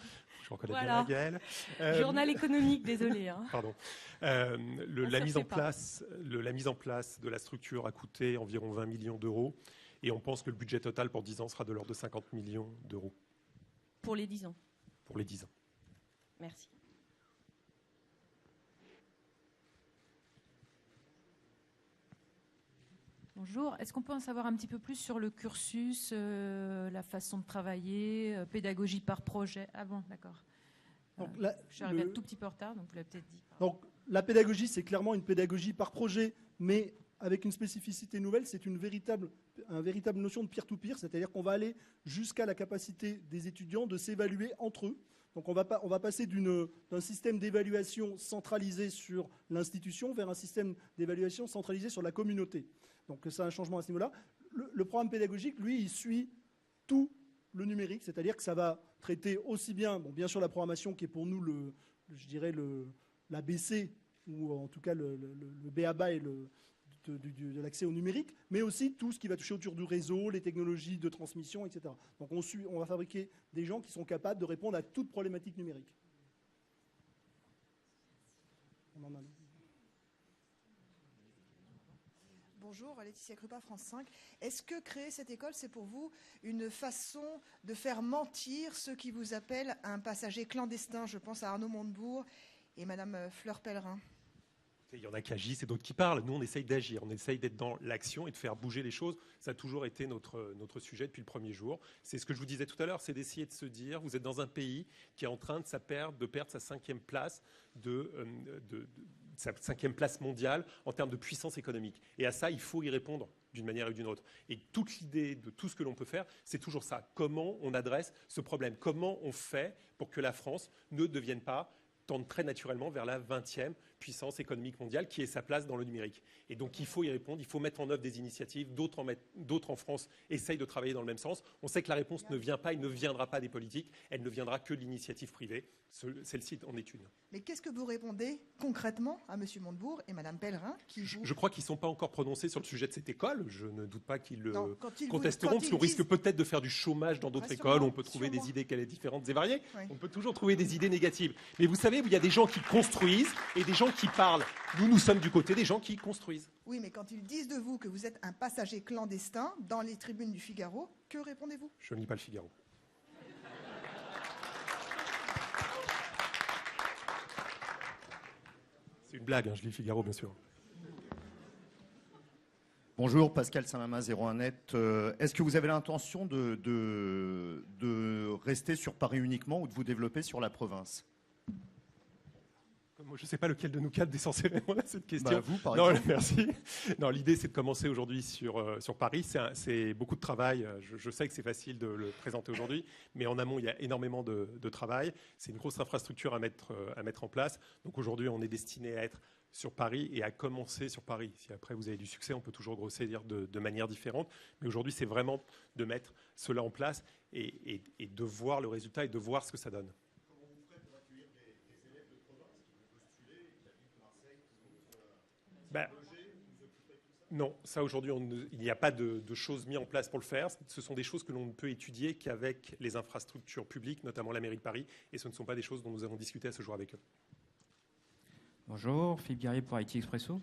Je reconnais Voilà. bien la Gaëlle. Journal économique, désolé. Pardon. La mise en place de la structure a coûté environ 20 millions d'euros. Et on pense que le budget total pour 10 ans sera de l'ordre de 50 millions d'euros. Pour les 10 ans. Pour les 10 ans. Merci. Bonjour. Est-ce qu'on peut en savoir un petit peu plus sur le cursus, la façon de travailler, pédagogie par projet? Ah bon, d'accord. Je suis arrivée un tout petit peu en retard, donc vous l'avez peut-être dit. Donc, la pédagogie, c'est clairement une pédagogie par projet, mais avec une spécificité nouvelle, c'est une véritable notion de peer-to-peer, c'est-à-dire qu'on va aller jusqu'à la capacité des étudiants de s'évaluer entre eux. Donc on va passer d'un système d'évaluation centralisé sur l'institution vers un système d'évaluation centralisé sur la communauté. Donc c'est un changement à ce niveau-là. Le programme pédagogique, lui, il suit tout le numérique, c'est-à-dire que ça va traiter aussi bien, bon, bien sûr la programmation qui est pour nous l'ABC, ou en tout cas le B.A.B.A. et de l'accès au numérique, mais aussi tout ce qui va toucher autour du réseau, les technologies de transmission, etc. Donc on va fabriquer des gens qui sont capables de répondre à toute problématique numérique. Bonjour, Laetitia Krupa, France 5. Est-ce que créer cette école, c'est pour vous une façon de faire mentir ceux qui vous appellent un passager clandestin? Je pense à Arnaud Montebourg et Madame Fleur Pellerin. Il y en a qui agissent et d'autres qui parlent. Nous, on essaye d'agir, on essaye d'être dans l'action et de faire bouger les choses. Ça a toujours été notre sujet depuis le premier jour. C'est ce que je vous disais tout à l'heure, c'est d'essayer de se dire, vous êtes dans un pays qui est en train de perdre sa cinquième place sa cinquième place mondiale en termes de puissance économique. Et à ça, il faut y répondre d'une manière ou d'une autre. Et toute l'idée de tout ce que l'on peut faire, c'est toujours ça. Comment on adresse ce problème? Comment on fait pour que la France ne devienne pas, tendre très naturellement vers la 20e puissance économique mondiale qui est sa place dans le numérique. Et donc il faut y répondre, il faut mettre en œuvre des initiatives, d'autres en France essayent de travailler dans le même sens. On sait que la réponse ne vient pas et ne viendra pas des politiques, elle ne viendra que de l'initiative privée, celle-ci en est une. Mais qu'est-ce que vous répondez concrètement à M. Montebourg et Mme Pellerin Je crois qu'ils ne sont pas encore prononcés sur le sujet de cette école, je ne doute pas qu'ils le contesteront, parce qu'on risque peut-être de faire du chômage dans d'autres écoles, on peut trouver des idées différentes et variées, on peut toujours trouver des idées négatives. Mais vous savez, il y a des gens qui construisent et des gens qui parlent. Nous sommes du côté des gens qui construisent. Oui, mais quand ils disent de vous que vous êtes un passager clandestin dans les tribunes du Figaro, que répondez-vous? Je ne lis pas le Figaro. C'est une blague, je lis le Figaro, bien sûr. Bonjour, Pascal Saint-Mamin, 01net. Est-ce que vous avez l'intention de rester sur Paris uniquement ou de vous développer sur la province? Moi, je ne sais pas lequel de nous quatre est censé répondre à cette question. Bah, vous, par non, exemple. merci. Non, l'idée, c'est de commencer aujourd'hui sur Paris. C'est beaucoup de travail. Je sais que c'est facile de le présenter aujourd'hui, mais en amont, il y a énormément de travail. C'est une grosse infrastructure à mettre en place. Donc aujourd'hui, on est destiné à être sur Paris et à commencer sur Paris. Si après vous avez du succès, on peut toujours grossir de manière différente. Mais aujourd'hui, c'est vraiment de mettre cela en place et de voir le résultat et de voir ce que ça donne. Non, ça aujourd'hui, il n'y a pas de choses mises en place pour le faire. Ce sont des choses que l'on ne peut étudier qu'avec les infrastructures publiques, notamment la mairie de Paris, et ce ne sont pas des choses dont nous avons discuté à ce jour avec eux. Bonjour, Philippe Guerrier pour IT Expresso.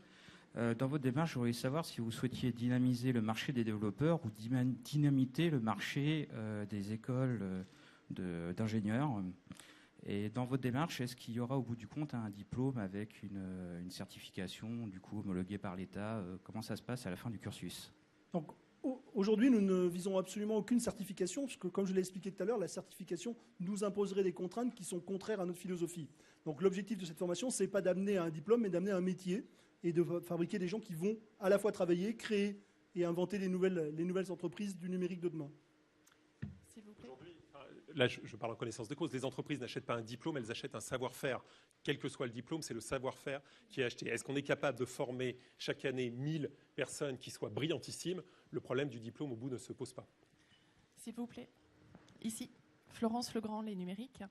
Dans votre démarche, je voulais savoir si vous souhaitiez dynamiser le marché des développeurs ou dynamiter le marché des écoles d'ingénieurs. Et dans votre démarche, est-ce qu'il y aura au bout du compte un diplôme avec une certification, du coup homologuée par l'État? Comment ça se passe à la fin du cursus? Donc, aujourd'hui, nous ne visons absolument aucune certification, parce que, comme je l'ai expliqué tout à l'heure, la certification nous imposerait des contraintes qui sont contraires à notre philosophie. Donc, l'objectif de cette formation, ce n'est pas d'amener à un diplôme, mais d'amener à un métier et de fabriquer des gens qui vont à la fois travailler, créer et inventer les nouvelles entreprises du numérique de demain. Là, je parle en connaissance de cause. Les entreprises n'achètent pas un diplôme, elles achètent un savoir-faire. Quel que soit le diplôme, c'est le savoir-faire qui est acheté. Est-ce qu'on est capable de former chaque année 1000 personnes qui soient brillantissimes? Le problème du diplôme, au bout, ne se pose pas. S'il vous plaît. Ici, Florence Legrand, Les Numériques.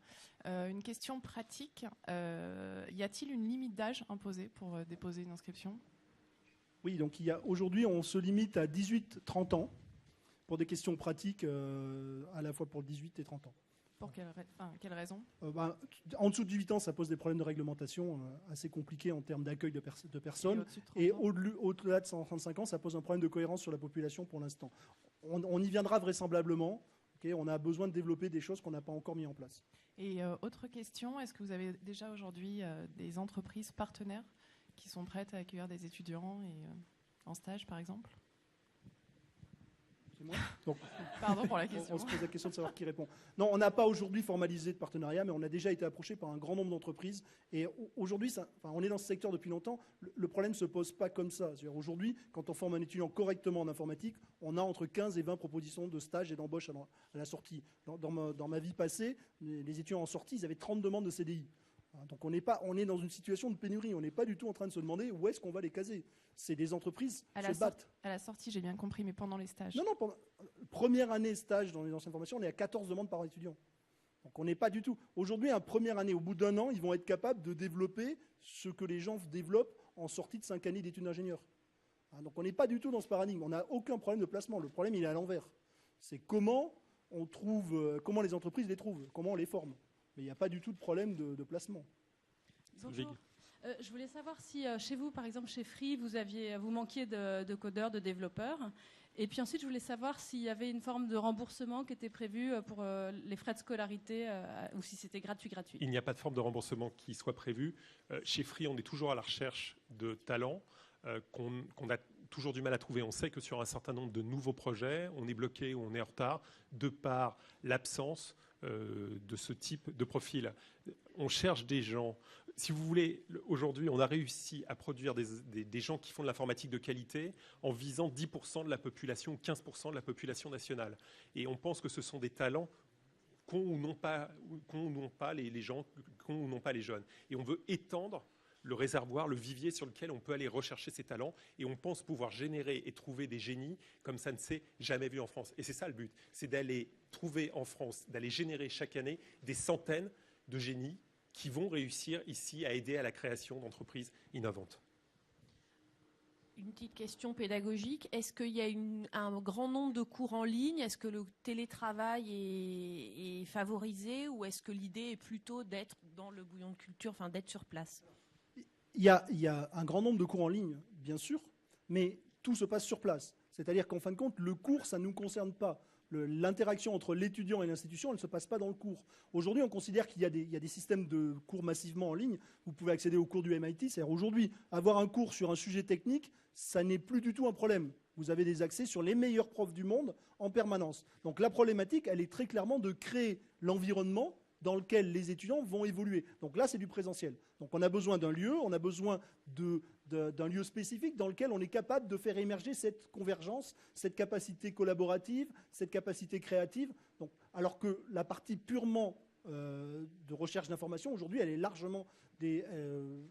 Une question pratique. Y a-t-il une limite d'âge imposée pour déposer une inscription? Oui, donc aujourd'hui, on se limite à 18-30 ans. Pour des questions pratiques, à la fois pour 18 et 30 ans. Pour quelle raison? En dessous de 18 ans, ça pose des problèmes de réglementation assez compliqués en termes d'accueil de personnes. Et au-delà de 135 ans, ça pose un problème de cohérence sur la population pour l'instant. On y viendra vraisemblablement. On a besoin de développer des choses qu'on n'a pas encore mis en place. Et autre question, est-ce que vous avez déjà aujourd'hui des entreprises partenaires qui sont prêtes à accueillir des étudiants en stage, par exemple? C'est moi. Donc, Pardon pour la question. On se pose la question de savoir qui répond. Non, on n'a pas aujourd'hui formalisé de partenariat, mais on a déjà été approché par un grand nombre d'entreprises. Et aujourd'hui, on est dans ce secteur depuis longtemps. Le problème ne se pose pas comme ça. C'est-à-dire aujourd'hui, quand on forme un étudiant correctement en informatique, on a entre 15 et 20 propositions de stage et d'embauche à la sortie. Dans ma vie passée, les étudiants en sortie, ils avaient 30 demandes de CDI. Donc on est dans une situation de pénurie. On n'est pas du tout en train de se demander où est-ce qu'on va les caser. C'est des entreprises qui se battent. À la sortie, j'ai bien compris, mais pendant les stages. Non, pendant première année stage dans les anciennes formations, on est à 14 demandes par étudiant. Donc on n'est pas du tout. Aujourd'hui, en première année, au bout d'un an, ils vont être capables de développer ce que les gens développent en sortie de 5 années d'études d'ingénieur. Donc on n'est pas du tout dans ce paradigme. On n'a aucun problème de placement. Le problème, il est à l'envers. C'est comment on trouve, comment les entreprises les trouvent, comment on les forme. Mais il n'y a pas du tout de problème de placement. Bonjour. Je voulais savoir si chez vous, par exemple chez Free, vous manquiez de codeurs, de développeurs. Et puis ensuite, je voulais savoir s'il y avait une forme de remboursement qui était prévue pour les frais de scolarité ou si c'était gratuit. Il n'y a pas de forme de remboursement qui soit prévue. Chez Free, on est toujours à la recherche de talents qu'on a toujours du mal à trouver. On sait que sur un certain nombre de nouveaux projets, on est bloqué ou on est en retard de par l'absence de ce type de profil. On cherche des gens. Si vous voulez, aujourd'hui, on a réussi à produire des gens qui font de l'informatique de qualité en visant 10% de la population ou 15% de la population nationale. Et on pense que ce sont des talents qu'ont ou n'ont pas les gens, qu'ont ou n'ont pas les jeunes. Et on veut étendre le réservoir, le vivier sur lequel on peut aller rechercher ces talents. Et on pense pouvoir générer et trouver des génies comme ça ne s'est jamais vu en France. Et c'est ça le but, c'est d'aller trouver en France, d'aller générer chaque année des centaines de génies qui vont réussir ici à aider à la création d'entreprises innovantes. Une petite question pédagogique. Est-ce qu'il y a un grand nombre de cours en ligne? Est-ce que le télétravail est favorisé ou est-ce que l'idée est plutôt d'être dans le bouillon de culture, enfin d'être sur place? Il y a un grand nombre de cours en ligne, bien sûr, mais tout se passe sur place. C'est-à-dire qu'en fin de compte, le cours, ça ne nous concerne pas. L'interaction entre l'étudiant et l'institution, elle ne se passe pas dans le cours. Aujourd'hui, on considère qu'il y a des systèmes de cours massivement en ligne. Vous pouvez accéder aux cours du MIT. C'est-à-dire aujourd'hui, avoir un cours sur un sujet technique, ça n'est plus du tout un problème. Vous avez des accès sur les meilleurs profs du monde en permanence. Donc la problématique, elle est très clairement de créer l'environnement dans lequel les étudiants vont évoluer. Donc là, c'est du présentiel. Donc on a besoin d'un lieu, on a besoin d'un lieu spécifique dans lequel on est capable de faire émerger cette convergence, cette capacité collaborative, cette capacité créative. Donc, alors que la partie purement de recherche d'information, aujourd'hui, elle est largement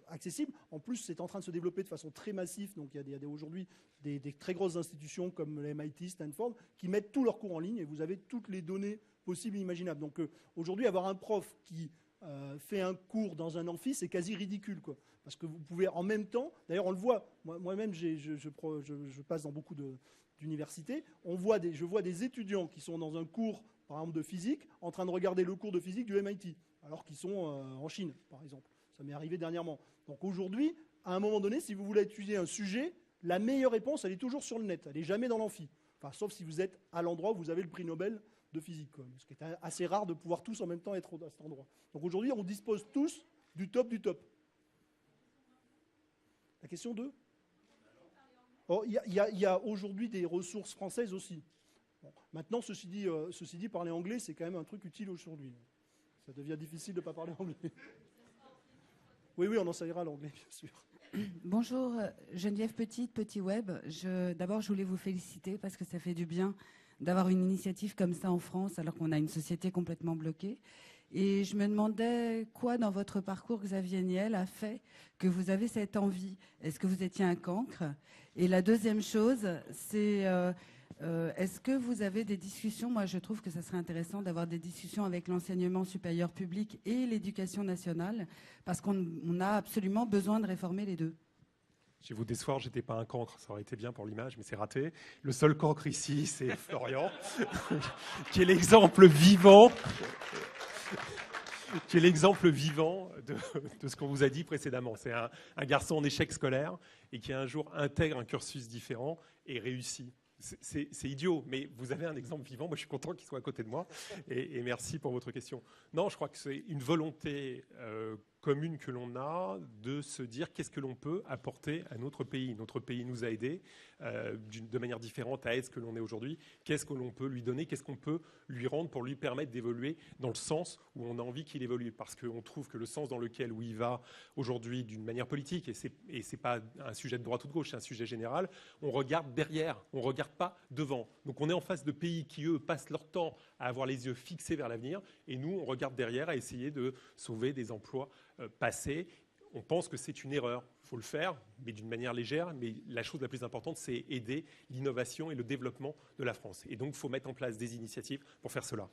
accessible. En plus, c'est en train de se développer de façon très massive. Donc il y a aujourd'hui des très grosses institutions comme le MIT, Stanford, qui mettent tous leurs cours en ligne et vous avez toutes les données possibles et imaginables. Donc aujourd'hui, avoir un prof qui fait un cours dans un amphi, c'est quasi ridicule, quoi. Parce que vous pouvez en même temps, d'ailleurs on le voit, moi-même je passe dans beaucoup d'universités, je vois des étudiants qui sont dans un cours, par exemple de physique, en train de regarder le cours de physique du MIT, alors qu'ils sont en Chine, par exemple. Ça m'est arrivé dernièrement. Donc aujourd'hui, à un moment donné, si vous voulez étudier un sujet, la meilleure réponse, elle est toujours sur le net, elle n'est jamais dans l'amphi. Enfin, sauf si vous êtes à l'endroit où vous avez le prix Nobel de physique, quoi. Ce qui est assez rare de pouvoir tous en même temps être à cet endroit. Donc aujourd'hui, on dispose tous du top du top. La question 2 ? Il y a aujourd'hui des ressources françaises aussi. Bon, maintenant, ceci dit, parler anglais, c'est quand même un truc utile aujourd'hui. Ça devient difficile de ne pas parler anglais. Oui, on enseignera l'anglais, bien sûr. Bonjour, Geneviève Petit Web. D'abord, je voulais vous féliciter parce que ça fait du bien d'avoir une initiative comme ça en France alors qu'on a une société complètement bloquée. Et je me demandais quoi dans votre parcours, Xavier Niel, a fait que vous avez cette envie. Est-ce que vous étiez un cancre? Et la deuxième chose, c'est est-ce que vous avez des discussions? Moi, je trouve que ça serait intéressant d'avoir des discussions avec l'enseignement supérieur public et l'éducation nationale parce qu'on a absolument besoin de réformer les deux. Je vais vous décevoir, je n'étais pas un cancre, ça aurait été bien pour l'image, mais c'est raté. Le seul cancre ici, c'est Florian, qui est l'exemple vivant de ce qu'on vous a dit précédemment. C'est un garçon en échec scolaire et qui un jour intègre un cursus différent et réussit. C'est idiot, mais vous avez un exemple vivant. Moi, je suis content qu'il soit à côté de moi. Et merci pour votre question. Non, je crois que c'est une volonté commune que l'on a de se dire qu'est-ce que l'on peut apporter à notre pays. Notre pays nous a aidés de manière différente à être ce que l'on est aujourd'hui. Qu'est-ce que l'on peut lui donner? Qu'est-ce qu'on peut lui rendre pour lui permettre d'évoluer dans le sens où on a envie qu'il évolue? Parce qu'on trouve que le sens dans lequel où il va aujourd'hui d'une manière politique, et c'est pas un sujet de droite ou de gauche, c'est un sujet général, on regarde derrière, on regarde pas devant. Donc on est en face de pays qui, eux, passent leur temps à avoir les yeux fixés vers l'avenir, et nous, on regarde derrière à essayer de sauver des emplois passés. On pense que c'est une erreur. Il faut le faire, mais d'une manière légère. Mais la chose la plus importante, c'est aider l'innovation et le développement de la France. Et donc, il faut mettre en place des initiatives pour faire cela.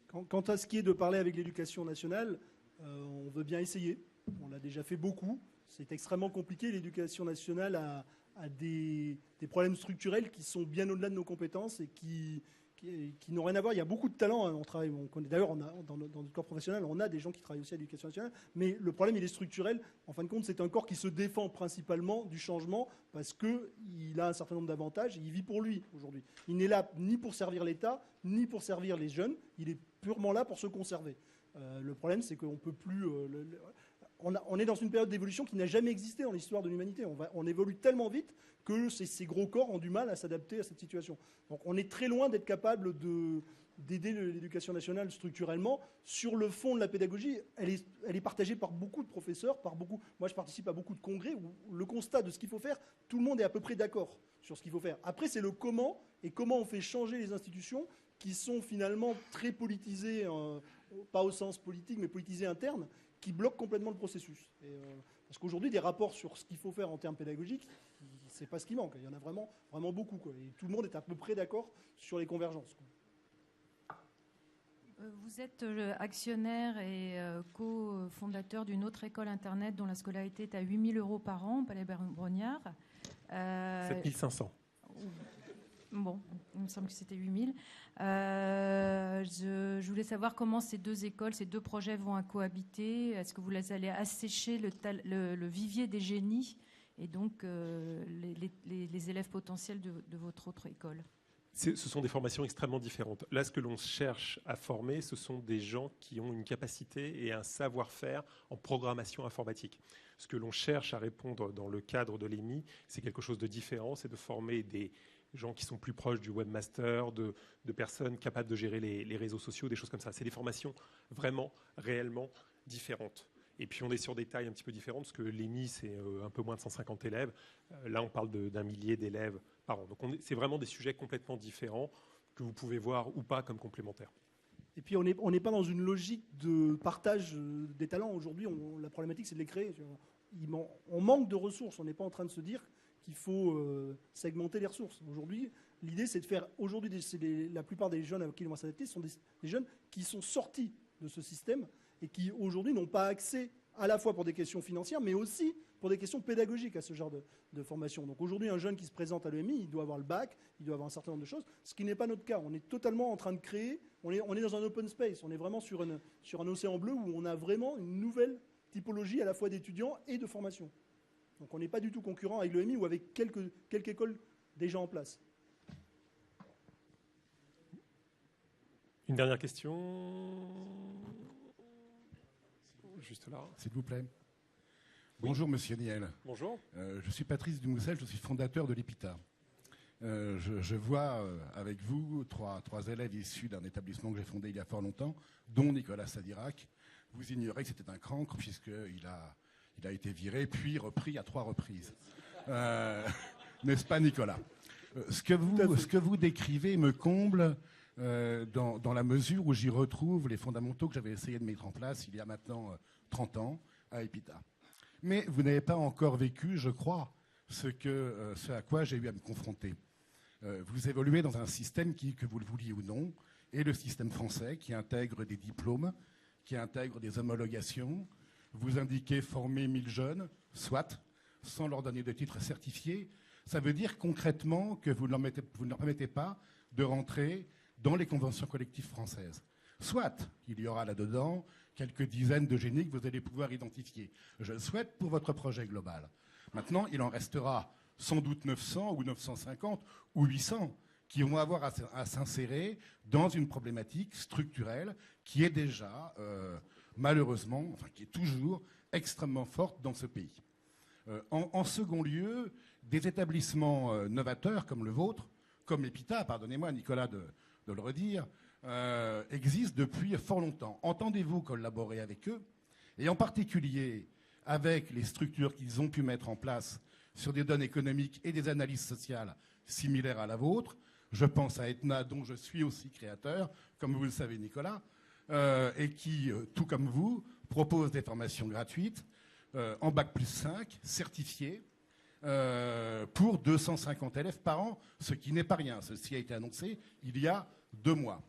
Quant à ce qui est de parler avec l'éducation nationale, on veut bien essayer. On l'a déjà fait beaucoup. C'est extrêmement compliqué. L'éducation nationale a des problèmes structurels qui sont bien au-delà de nos compétences et qui n'ont rien à voir. Il y a beaucoup de talents. Hein. On travaille, d'ailleurs, dans notre corps professionnel, on a des gens qui travaillent aussi à l'éducation nationale. Mais le problème, il est structurel. En fin de compte, c'est un corps qui se défend principalement du changement parce qu'il a un certain nombre d'avantages et il vit pour lui aujourd'hui. Il n'est là ni pour servir l'État, ni pour servir les jeunes. Il est purement là pour se conserver. Le problème, c'est qu'on ne peut plus... on est dans une période d'évolution qui n'a jamais existé dans l'histoire de l'humanité. On évolue tellement vite que ces gros corps ont du mal à s'adapter à cette situation. Donc on est très loin d'être capable d'aider l'éducation nationale structurellement. Sur le fond de la pédagogie, elle est partagée par beaucoup de professeurs, moi je participe à beaucoup de congrès où le constat de ce qu'il faut faire, tout le monde est à peu près d'accord sur ce qu'il faut faire. Après, c'est le comment et comment on fait changer les institutions qui sont finalement très politisées, pas au sens politique, mais politisées internes, qui bloquent complètement le processus. Parce qu'aujourd'hui, des rapports sur ce qu'il faut faire en termes pédagogiques, c'est pas ce qui manque. Il y en a vraiment, vraiment beaucoup, quoi. Et tout le monde est à peu près d'accord sur les convergences, quoi. Vous êtes actionnaire et cofondateur d'une autre école Internet dont la scolarité est à 8 000 € par an, Palais-Brognard. 7 500. Bon, il me semble que c'était 8 000. Je voulais savoir comment ces deux écoles, ces deux projets vont cohabiter. Est-ce que vous allez assécher le vivier des génies et donc les élèves potentiels de votre autre école? Ce sont des formations extrêmement différentes. Là, ce que l'on cherche à former, ce sont des gens qui ont une capacité et un savoir-faire en programmation informatique. Ce que l'on cherche à répondre dans le cadre de l'EMI, c'est quelque chose de différent, c'est de former des gens qui sont plus proches du webmaster, de personnes capables de gérer les réseaux sociaux, des choses comme ça. C'est des formations vraiment, réellement différentes. Et puis on est sur des tailles un petit peu différentes, parce que l'EMI, c'est un peu moins de 150 élèves. Là, on parle d'un millier d'élèves par an. Donc c'est vraiment des sujets complètement différents que vous pouvez voir ou pas comme complémentaires. Et puis on n'est pas dans une logique de partage des talents. Aujourd'hui, la problématique, c'est de les créer. On manque de ressources. On n'est pas en train de se dire qu'il faut segmenter les ressources. Aujourd'hui, l'idée, c'est de faire... Aujourd'hui, la plupart des jeunes à qui on va s'adapter sont des jeunes qui sont sortis de ce système et qui, aujourd'hui, n'ont pas accès à la fois pour des questions financières, mais aussi pour des questions pédagogiques à ce genre de formation. Donc aujourd'hui, un jeune qui se présente à l'EMI, il doit avoir le bac, il doit avoir un certain nombre de choses, ce qui n'est pas notre cas. On est totalement en train de créer, on est dans un open space, on est vraiment sur un océan bleu où on a vraiment une nouvelle typologie à la fois d'étudiants et de formation. Donc on n'est pas du tout concurrent avec l'EMI ou avec quelques écoles déjà en place. Une dernière question. Juste là. S'il vous plaît. Bonjour, Monsieur Niel. Bonjour. Je suis Patrice Dumoussel, je suis fondateur de l'EPITA. Je vois avec vous trois élèves issus d'un établissement que j'ai fondé il y a fort longtemps, dont Nicolas Sadirac. Vous ignorez que c'était un cancre, puisqu'il a été viré, puis repris à 3 reprises. N'est-ce pas, Nicolas? Ce que vous décrivez me comble dans la mesure où j'y retrouve les fondamentaux que j'avais essayé de mettre en place il y a maintenant 30 ans à EPITA. Mais vous n'avez pas encore vécu, je crois, ce à quoi j'ai eu à me confronter. Vous évoluez dans un système qui, que vous le vouliez ou non, est le système français qui intègre des diplômes, qui intègre des homologations. Vous indiquez former 1000 jeunes, soit, sans leur donner de titre certifié. Ça veut dire concrètement que vous ne leur permettez pas de rentrer dans les conventions collectives françaises. Soit, il y aura là-dedans quelques dizaines de génies que vous allez pouvoir identifier. Je le souhaite pour votre projet global. Maintenant, il en restera sans doute 900 ou 950 ou 800 qui vont avoir à s'insérer dans une problématique structurelle qui est déjà malheureusement, enfin qui est toujours extrêmement forte dans ce pays. En second lieu, des établissements novateurs comme le vôtre, comme l'EPITA, pardonnez-moi Nicolas de le redire, existent depuis fort longtemps. Entendez-vous collaborer avec eux, et en particulier avec les structures qu'ils ont pu mettre en place sur des données économiques et des analyses sociales similaires à la vôtre? Je pense à Etna, dont je suis aussi créateur, comme vous le savez Nicolas, et qui, tout comme vous, propose des formations gratuites en Bac+5, certifiées, pour 250 élèves par an, ce qui n'est pas rien. Ceci a été annoncé il y a 2 mois.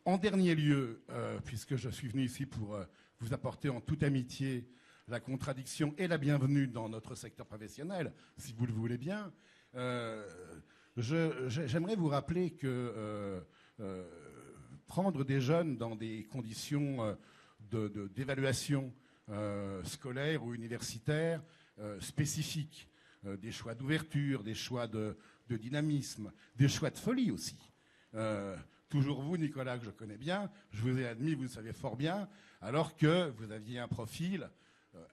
En dernier lieu, puisque je suis venu ici pour vous apporter en toute amitié la contradiction et la bienvenue dans notre secteur professionnel, si vous le voulez bien, j'aimerais vous rappeler que prendre des jeunes dans des conditions d'évaluation scolaire ou universitaire spécifiques, des choix d'ouverture, des choix de dynamisme, des choix de folie aussi. Toujours vous, Nicolas, que je connais bien, je vous ai admis, vous le savez fort bien, alors que vous aviez un profil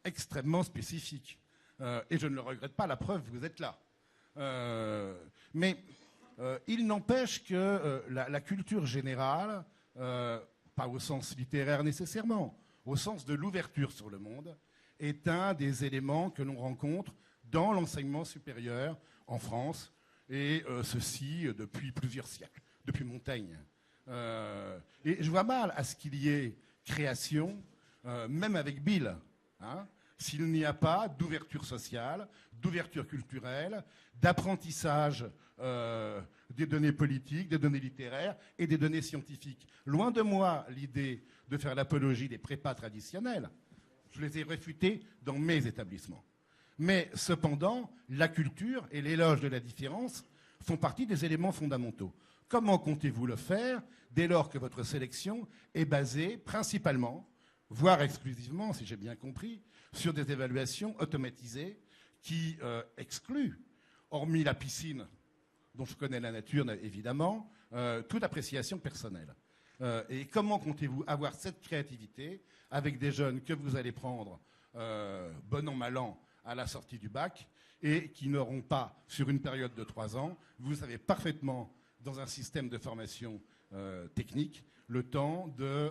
extrêmement spécifique. Et je ne le regrette pas, la preuve, vous êtes là. Mais il n'empêche que la culture générale, pas au sens littéraire nécessairement, au sens de l'ouverture sur le monde, est un des éléments que l'on rencontre dans l'enseignement supérieur en France, et ceci depuis plusieurs siècles, depuis Montaigne. Et je vois mal à ce qu'il y ait création, même avec Bill, hein, s'il n'y a pas d'ouverture sociale, d'ouverture culturelle, d'apprentissage des données politiques, des données littéraires et des données scientifiques. Loin de moi l'idée de faire l'apologie des prépas traditionnels. Je les ai réfutés dans mes établissements. Mais cependant, la culture et l'éloge de la différence font partie des éléments fondamentaux. Comment comptez-vous le faire dès lors que votre sélection est basée principalement, voire exclusivement, si j'ai bien compris, sur des évaluations automatisées qui excluent, hormis la piscine, dont je connais la nature évidemment, toute appréciation personnelle? Et comment comptez-vous avoir cette créativité avec des jeunes que vous allez prendre bon an, mal an à la sortie du bac et qui n'auront pas, sur une période de 3 ans, vous savez parfaitement, dans un système de formation technique, le temps de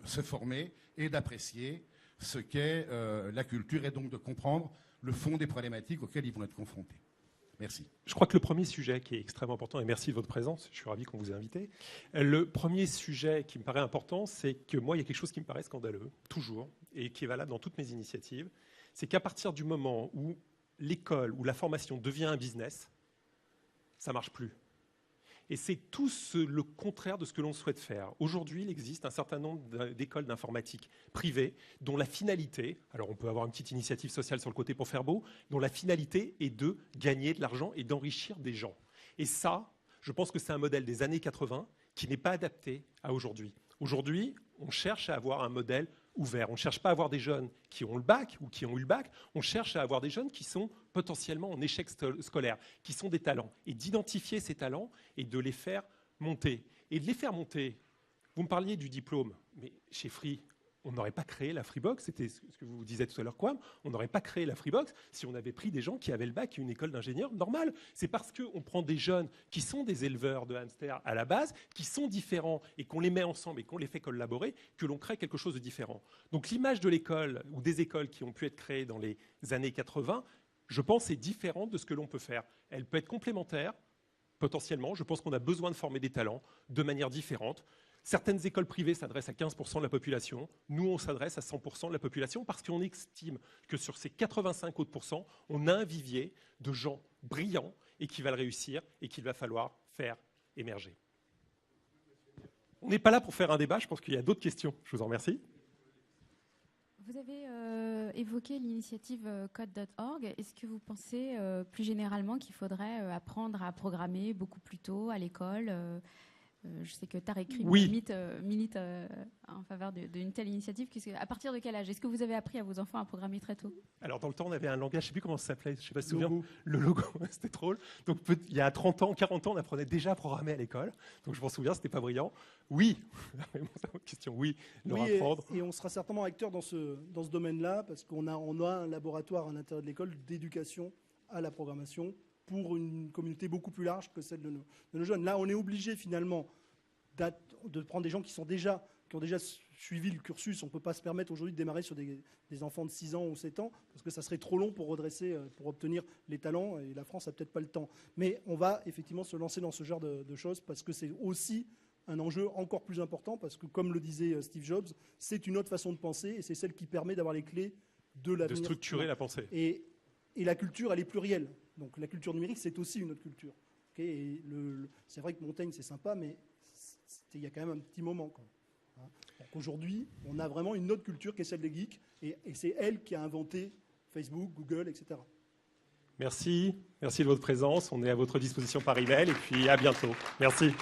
se former et d'apprécier ce qu'est la culture et donc de comprendre le fond des problématiques auxquelles ils vont être confrontés. Merci. Je crois que le premier sujet qui est extrêmement important, et merci de votre présence, je suis ravi qu'on vous ait invité, le premier sujet qui me paraît important, c'est que moi, il y a quelque chose qui me paraît scandaleux, toujours, et qui est valable dans toutes mes initiatives, c'est qu'à partir du moment où l'école, où la formation devient un business, ça ne marche plus. Et c'est tout le contraire de ce que l'on souhaite faire. Aujourd'hui, il existe un certain nombre d'écoles d'informatique privées dont la finalité, alors on peut avoir une petite initiative sociale sur le côté pour faire beau, dont la finalité est de gagner de l'argent et d'enrichir des gens. Et ça, je pense que c'est un modèle des années 80 qui n'est pas adapté à aujourd'hui. Aujourd'hui, on cherche à avoir un modèle ouvert. On ne cherche pas à avoir des jeunes qui ont le bac ou qui ont eu le bac. On cherche à avoir des jeunes qui sont potentiellement en échec scolaire, qui sont des talents. Et d'identifier ces talents et de les faire monter. Et de les faire monter, vous me parliez du diplôme, mais chez Free, on n'aurait pas créé la Freebox, c'était ce que vous disiez tout à l'heure, Kwame, on n'aurait pas créé la Freebox si on avait pris des gens qui avaient le bac et une école d'ingénieur normale. C'est parce qu'on prend des jeunes qui sont des éleveurs de hamsters à la base, qui sont différents et qu'on les met ensemble et qu'on les fait collaborer, que l'on crée quelque chose de différent. Donc l'image de l'école ou des écoles qui ont pu être créées dans les années 80, je pense, est différente de ce que l'on peut faire. Elle peut être complémentaire, potentiellement. Je pense qu'on a besoin de former des talents de manière différente. Certaines écoles privées s'adressent à 15% de la population. Nous, on s'adresse à 100% de la population parce qu'on estime que sur ces 85 autres pourcents, on a un vivier de gens brillants et qui va le réussir et qu'il va falloir faire émerger. On n'est pas là pour faire un débat. Je pense qu'il y a d'autres questions. Je vous en remercie. Vous avez évoqué l'initiative code.org. Est-ce que vous pensez plus généralement qu'il faudrait apprendre à programmer beaucoup plus tôt à l'école Je sais que Tarek Rib Oui. milite en faveur d'une telle initiative. À partir de quel âge? Est-ce que vous avez appris à vos enfants à programmer très tôt? Alors, dans le temps, on avait un langage, je ne sais plus comment ça s'appelait, je ne sais pas si tu te souviens. Le logo, c'était drôle. Donc, il y a 30 ans, 40 ans, on apprenait déjà à programmer à l'école. Donc, je m'en souviens, c'était pas brillant. Oui, question, oui, leur apprendre. Et on sera certainement acteur dans ce domaine-là, parce qu'on a un laboratoire à l'intérieur de l'école d'éducation à la programmation pour une communauté beaucoup plus large que celle de nos jeunes. Là, on est obligé finalement de prendre des gens qui ont déjà suivi le cursus. On ne peut pas se permettre aujourd'hui de démarrer sur des enfants de 6 ans ou 7 ans, parce que ça serait trop long pour redresser, pour obtenir les talents, et la France n'a peut-être pas le temps. Mais on va effectivement se lancer dans ce genre de choses, parce que c'est aussi un enjeu encore plus important, parce que comme le disait Steve Jobs, c'est une autre façon de penser, et c'est celle qui permet d'avoir les clés de l'avenir. De structurer la pensée. Et la culture, elle est plurielle. Donc la culture numérique, c'est aussi une autre culture. Okay, et c'est vrai que Montaigne, c'est sympa, mais il y a quand même un petit moment. Hein. Donc aujourd'hui, on a vraiment une autre culture qui est celle des geeks, et c'est elle qui a inventé Facebook, Google, etc. Merci de votre présence. On est à votre disposition par email, et puis à bientôt. Merci.